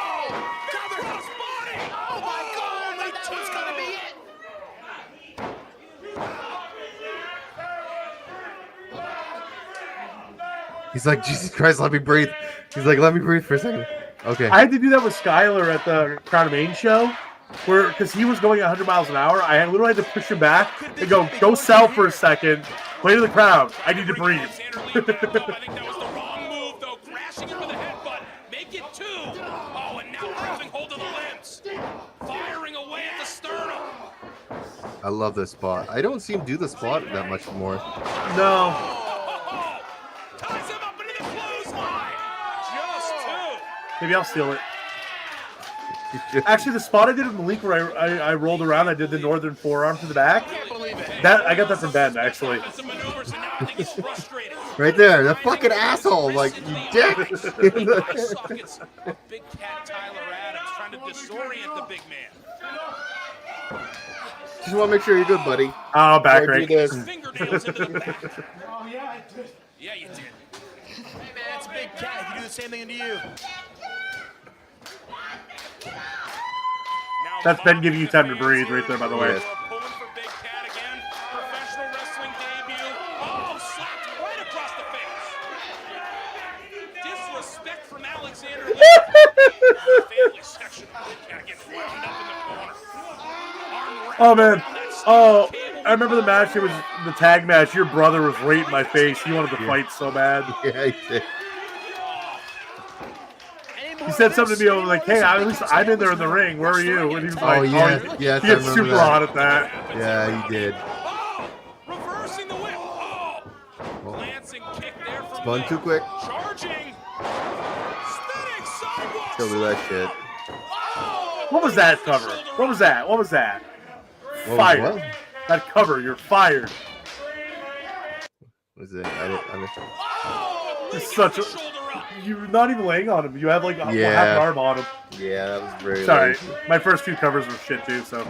S2: He's like, Jesus Christ, let me breathe. He's like, let me breathe for a second. Okay.
S3: I had to do that with Skylar at the Crown of Maine show, because he was going 100 miles an hour. I literally had to push him back and go south for a second, play to the crowd. I need to breathe.
S5: I think that was the wrong move, though. Crashing him with a headbutt. Make it 2. Oh, and now grabbing hold of the limbs. Firing away at the sternum.
S2: I love this spot. I don't see him do the spot that much more.
S3: No.
S5: Ties him up into the clothesline. Just 2.
S3: Maybe I'll steal it. Actually, the spot I did with Malik where I rolled around, I did the northern forearm to the back. I got that from Ben, actually.
S2: Right there, the fucking asshole, like, you dick.
S5: Big cat Tyler Adams trying to disorient the big man.
S2: Just want to make sure you're good, buddy.
S3: Oh, back
S2: Before I do
S3: rake.
S2: this.
S5: Fingernails into the back. Oh, yeah, I did. Yeah, you did.
S6: Hey, man, it's a big cat. He can do the same thing to you.
S5: Now,
S3: That's Ben
S5: Bob
S3: giving you
S5: and
S3: time
S5: the
S3: to breathe
S5: fans
S3: right there, by the
S5: here
S3: way.
S2: Yes.
S5: are pulling for Big Cat again. Professional wrestling debut. Oh, slapped right across the face. Disrespect from Alexander. Family section. Big Cat getting wound up in the corner.
S3: Oh, man. Oh, I remember the match. It was the tag match. Your brother was right in my face. He wanted to fight so bad.
S2: Yeah, he did.
S3: He said something to me. I was like, hey, at least I'm in there in the ring. Where are you? And he was like,
S2: Oh, yes.
S3: he
S2: Yes, I
S3: gets
S2: remember
S3: super
S2: that.
S3: hot at that.
S2: Yeah, he did.
S5: Oh, reversing the whip. Oh, glancing kick there from
S2: Spun
S5: Lee.
S2: too quick.
S5: Charging. Spinning sidewalk.
S2: Still do that shit.
S5: Oh,
S3: What was that cover? What was that? What was that?
S2: What was
S3: Fired.
S2: what?
S3: That cover, you're fired.
S2: Was it?
S5: oh,
S3: It's
S5: Lee
S3: such
S5: gets
S3: a-
S5: the shoulder up.
S3: You're not even laying on him. You have like half
S2: Yeah.
S3: an arm on him.
S2: Yeah, that was very
S3: Sorry,
S2: lazy.
S3: my first two covers were shit too. So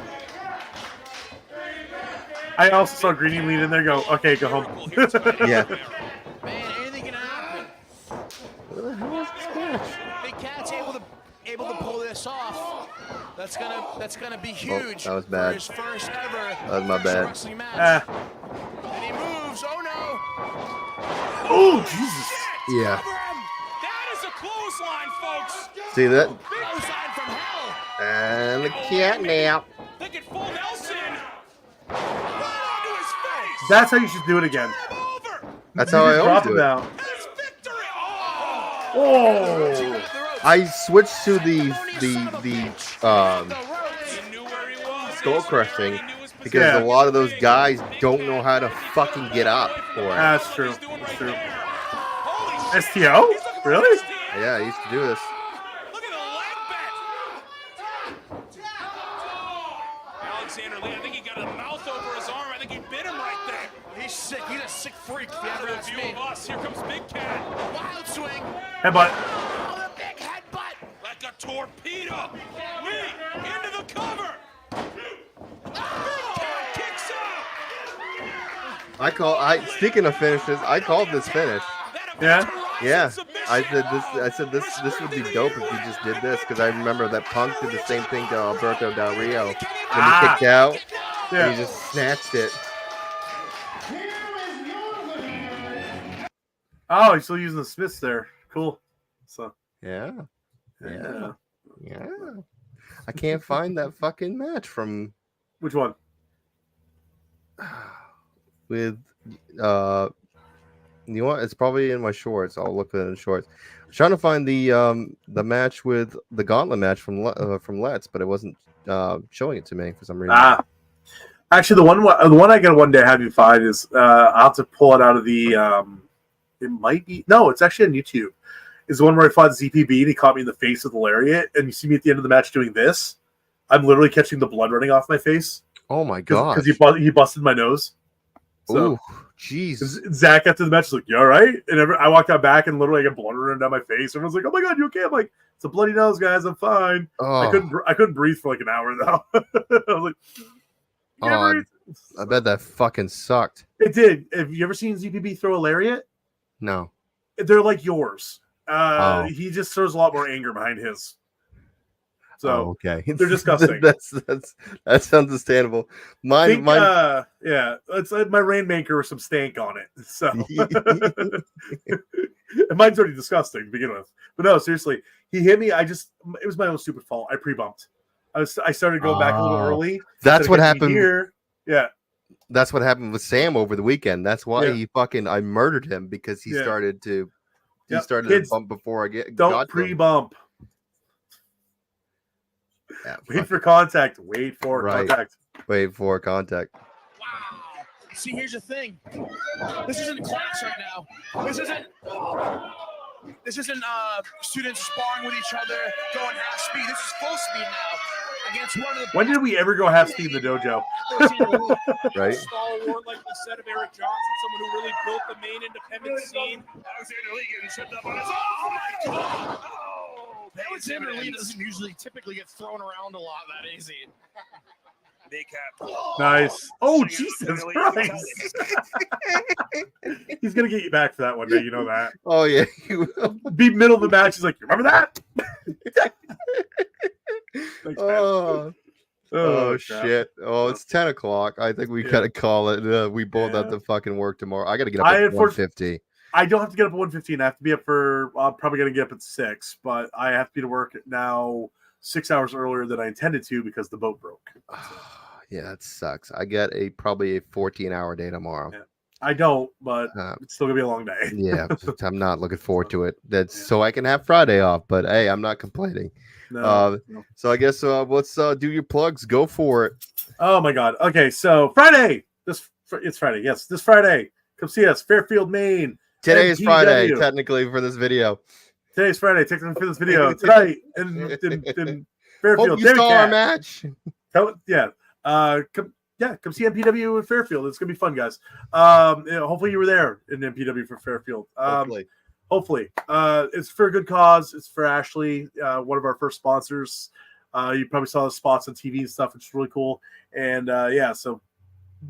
S3: I also saw Greeny lean in there. Go, okay, go home.
S2: Yeah.
S6: Man, anything can happen.
S2: What the hell is this match?
S6: Big Cat's able to pull this off. That's gonna be huge.
S2: that was
S6: For
S2: bad.
S6: his first ever
S2: That was my bad.
S6: wrestling match.
S3: Ah.
S6: And he moves. Oh no!
S3: Oh Jesus!
S2: Yeah.
S5: Cover him. That is a clothesline, folks.
S2: See that?
S6: Clothesline from hell.
S2: And the cat nap.
S5: Thinking full Nelson. Right onto his face.
S3: That's how you should do it again.
S5: Over.
S2: That's
S3: You
S2: how I
S3: just
S2: always
S3: drop
S2: do
S3: him
S2: it.
S3: down.
S5: That's victory. Oh.
S3: Oh!
S2: I switched to the
S5: He knew where he was.
S2: skull crushing
S5: He knew his
S2: because
S3: Yeah.
S2: a lot of those guys don't know how to fucking get up for it.
S3: That's true.
S5: He's doing
S3: That's
S5: right
S3: true.
S5: there. Holy shit.
S3: STO?
S5: He's looking for an
S3: Really?
S5: STO.
S2: Yeah, I used to do this.
S5: Look at the leg bend. Alexander Lee, I think he got a mouth over his arm. I think he bit him right there.
S6: He's sick. He's a sick freak. If you
S5: For
S6: ever
S5: the
S6: ask
S5: view
S6: me.
S5: of us, here comes Big Cat.
S6: Wild swing.
S3: Headbutt.
S6: Oh, the big headbutt.
S5: Like a torpedo. Lee into the cover. Big Cat kicks out.
S2: Speaking of finishes, I called this finish.
S3: Yeah?
S2: Yeah. I said this would be dope if you just did this because I remember that Punk did the same thing to Alberto Del Rio when he kicked out.
S3: Yeah.
S2: And he just snatched it.
S3: Oh, he's still using the Smiths there. Cool. So
S2: Yeah.
S3: yeah.
S2: Yeah. I can't find that fucking match from
S3: Which one?
S2: with you know what? It's probably in my shorts. I'll look at it in shorts. I'm trying to find the match with the gauntlet match from Let's, but it wasn't showing it to me for some reason.
S3: Actually, the one I gotta one day have you find is I'll have to pull it out of the. It might be it's actually on YouTube. Is the one where I fought ZPB and he caught me in the face with the lariat, and you see me at the end of the match doing this. I'm literally catching the blood running off my face
S2: Oh my god!
S3: because he busted my nose. So
S2: Oh, jeez.
S3: Zach after the match was like, "You all right?" And I walked out back and literally I got blood running down my face. Everyone's like, "Oh my god, you okay?" I'm like, "It's a bloody nose, guys. I'm fine."
S2: Oh,
S3: I couldn't breathe for like an hour though. I was like, "You can't
S2: Oh,
S3: breathe."
S2: I bet that fucking sucked.
S3: It did. Have you ever seen ZPB throw a lariat?
S2: No.
S3: They're like yours.
S2: Oh.
S3: He just throws a lot more anger behind his. So
S2: okay.
S3: they're disgusting.
S2: that sounds understandable. Mine.
S3: Yeah, it's like my rainmaker with some stank on it. So and mine's already disgusting to begin with. But no, seriously, he hit me. It was my own stupid fault. I pre-bumped. I started going back a little early.
S2: That's
S3: Instead
S2: what
S3: of getting
S2: happened.
S3: here. Yeah.
S2: That's what happened with Sam over the weekend. That's why I murdered him because he started to
S3: Kids,
S2: bump before I
S3: Don't
S2: got to him.
S3: pre-bump.
S2: Yeah,
S3: Wait for contact. Wait for
S2: Right.
S3: contact.
S2: Wait for contact.
S6: Wow. See, here's the thing. This isn't class right now. This isn't students sparring with each other, going half speed. This is full speed now against one of the.
S3: When did we ever go half speed in the dojo?
S2: Right?
S5: Stalwart, like the set of Eric Johnson, someone who really built the Maine independent scene. Alexander Lee getting tripped up on his. Oh my god! Oh,
S6: Alexander Lee doesn't usually typically get thrown around a lot that easy. Big Cat.
S3: Nice. Oh,
S6: Singing
S3: Jesus
S6: Billy
S3: Christ. He's going to get you back for that one day. You know that.
S2: Oh yeah, you will.
S3: Be middle of the match. He's like, remember that? Thanks, man.
S2: Oh
S3: crap.
S2: shit! Oh, it's 10 o'clock. I think we
S3: Yeah.
S2: gotta call it. We both have
S3: Yeah.
S2: to fucking work tomorrow. I gotta get up
S3: I
S2: at
S3: unfortunately-
S2: 1:50.
S3: I don't have to get up at 1:15. I have to be up for. I'm probably going to get up at 6, but I have to be to work now 6 hours earlier than I intended to because the boat broke.
S2: Yeah, it sucks. I get probably a 14-hour day tomorrow.
S3: Yeah. I don't, but
S2: Uh,
S3: it's still gonna be a long day.
S2: Yeah, I'm not looking forward to it. That's so I can have Friday off. But hey, I'm not complaining.
S3: No.
S2: So I guess let's do your plugs. Go for it.
S3: Oh my God. Okay, so Friday. It's Friday. Yes, this Friday. Come see us, Fairfield, Maine.
S2: Today is Friday,
S3: MPW.
S2: technically, for this video.
S3: Today's Friday. Take them for this video tonight in Fairfield.
S2: Hope you
S3: David
S2: saw our
S3: Cat.
S2: match.
S3: Come see MPW in Fairfield. It's gonna be fun, guys. Hopefully you were there in MPW for Fairfield. Hopefully. It's for a good cause. It's for Ashley, one of our first sponsors. You probably saw the spots on TV and stuff. It's really cool. And so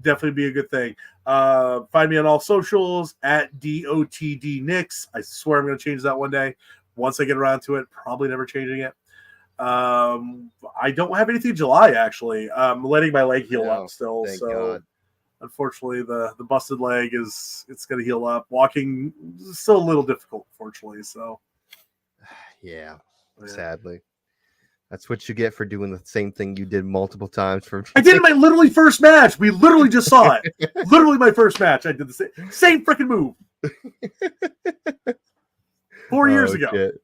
S3: definitely be a good thing. Find me on all socials at DOTDNix. I swear I'm going to change that one day. Once I get around to it, probably never changing it. I don't have anything in July, actually. I'm letting my leg heal up still.
S2: Thank
S3: So
S2: God.
S3: unfortunately, the busted leg it's going to heal up. Walking is still a little difficult, unfortunately. So
S2: Yeah, sadly. That's what you get for doing the same thing you did multiple times for
S3: I did it in my literally first match. We literally just saw it. Literally my first match. I did the same freaking move. 4 years ago.
S2: Shit.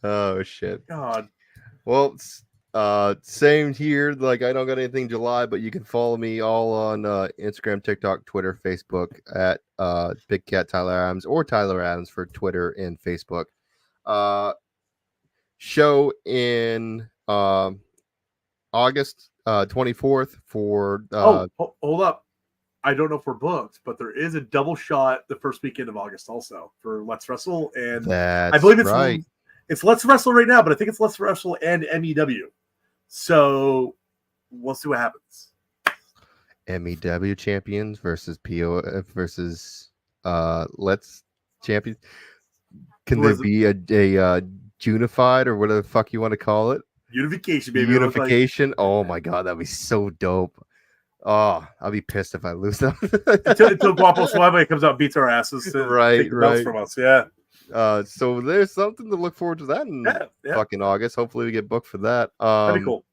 S2: Oh shit.
S3: God.
S2: Well, same here. Like I don't got anything July, but you can follow me all on Instagram, TikTok, Twitter, Facebook at Big Cat Tyler Adams or Tyler Adams for Twitter and Facebook. Show in August 24th for
S3: hold up. I don't know if we're booked, but there is a double shot the first weekend of August also for Let's Wrestle, and
S2: that's
S3: I believe it's
S2: right.
S3: It's Let's Wrestle right now, but I think it's Let's Wrestle and MEW. So we'll see what happens.
S2: MEW champions versus versus Let's champions. Can there be a unified or whatever the fuck you want to call it?
S3: Unification, baby.
S2: Unification. Oh my god, that'd be so dope. Oh, I'll be pissed if I lose them.
S3: until Guapo Suave comes out and beats our asses. To take the belts from us. Yeah.
S2: So there's something to look forward to that in fucking August. Hopefully we get booked for that.
S3: That'd be cool.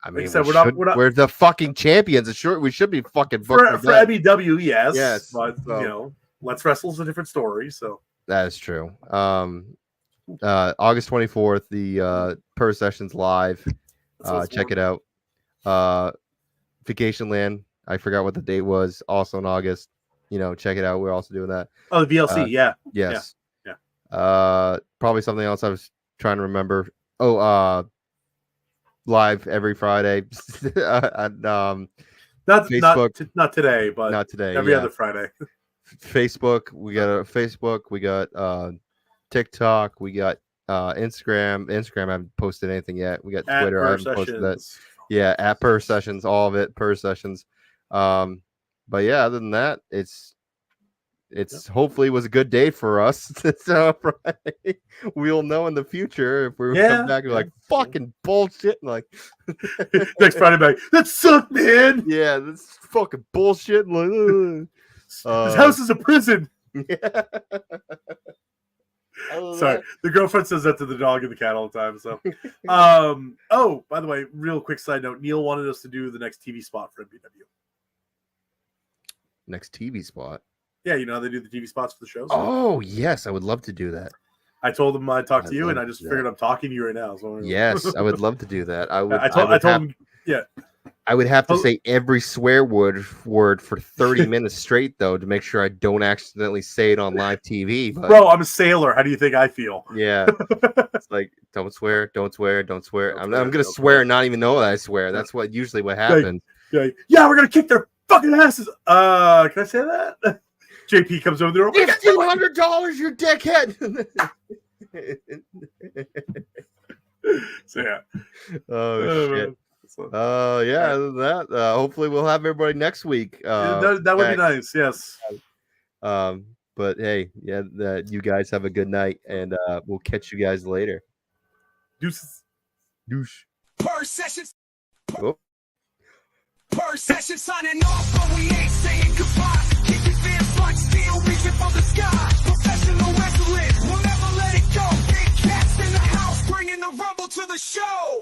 S2: I mean,
S3: like I said,
S2: we're the fucking champions. We should be fucking booked
S3: for MEW, yes. But
S2: so.
S3: Let's Wrestle's a different story. So
S2: that is true. August 24th, the Per Sessions live. Check it out. Vacation Land. I forgot what the date was. Also in August. Check it out. We're also doing that.
S3: Oh, the VLC.
S2: Yes.
S3: Yeah.
S2: Probably something else I was trying to remember. Live every Friday.
S3: Not
S2: Facebook.
S3: Not today, but
S2: Not today.
S3: Every other Friday.
S2: Facebook. We got a Facebook. We got TikTok. We got Instagram. Instagram. I haven't posted anything yet. We got Twitter. I haven't posted that. Yeah, at Per Sessions, all of it, Per Sessions. But yeah, other than that, it's hopefully was a good day for us. So we'll know in the future if we come back and like fucking bullshit. Like
S3: next Friday back, that sucked, man.
S2: Yeah, this fucking bullshit. Like,
S3: this house is a prison.
S2: Yeah.
S3: Sorry, the girlfriend says that to the dog and the cat all the time. So, by the way, real quick side note: Neil wanted us to do the next TV spot for MPW.
S2: Next TV spot.
S3: Yeah, you know how they do the TV spots for the shows.
S2: Oh yes, I would love to do that.
S3: I told him I'd talk to you, and I just figured I'm talking to you right now. So
S2: yes, I would love to do that. I told him. Yeah. I would have to say every swear word for 30 minutes straight, though, to make sure I don't accidentally say it on live TV. But...
S3: Bro, I'm a sailor. How do you think I feel?
S2: Yeah. It's like, don't swear, don't swear, don't swear. I'm going to swear and not even know that I swear. That's usually what happens.
S3: Yeah, we're going to kick their fucking asses. Can I say that? JP comes over there.
S2: It's $200, you dickhead.
S3: So, yeah.
S2: Oh, shit.
S3: So,
S2: Yeah. Other than that, hopefully we'll have everybody next week.
S3: that would be nice. Yes.
S2: But hey, you guys have a good night, and we'll catch you guys later.
S3: Deuces.
S2: Douche.
S1: Per sessions.
S2: Oh.
S1: Per session signing off, but we ain't saying goodbye. Keep your fans like steel reaching for the sky. Professional wrestling, we'll never let it go. Big cats in the house, bringing the rumble to the show.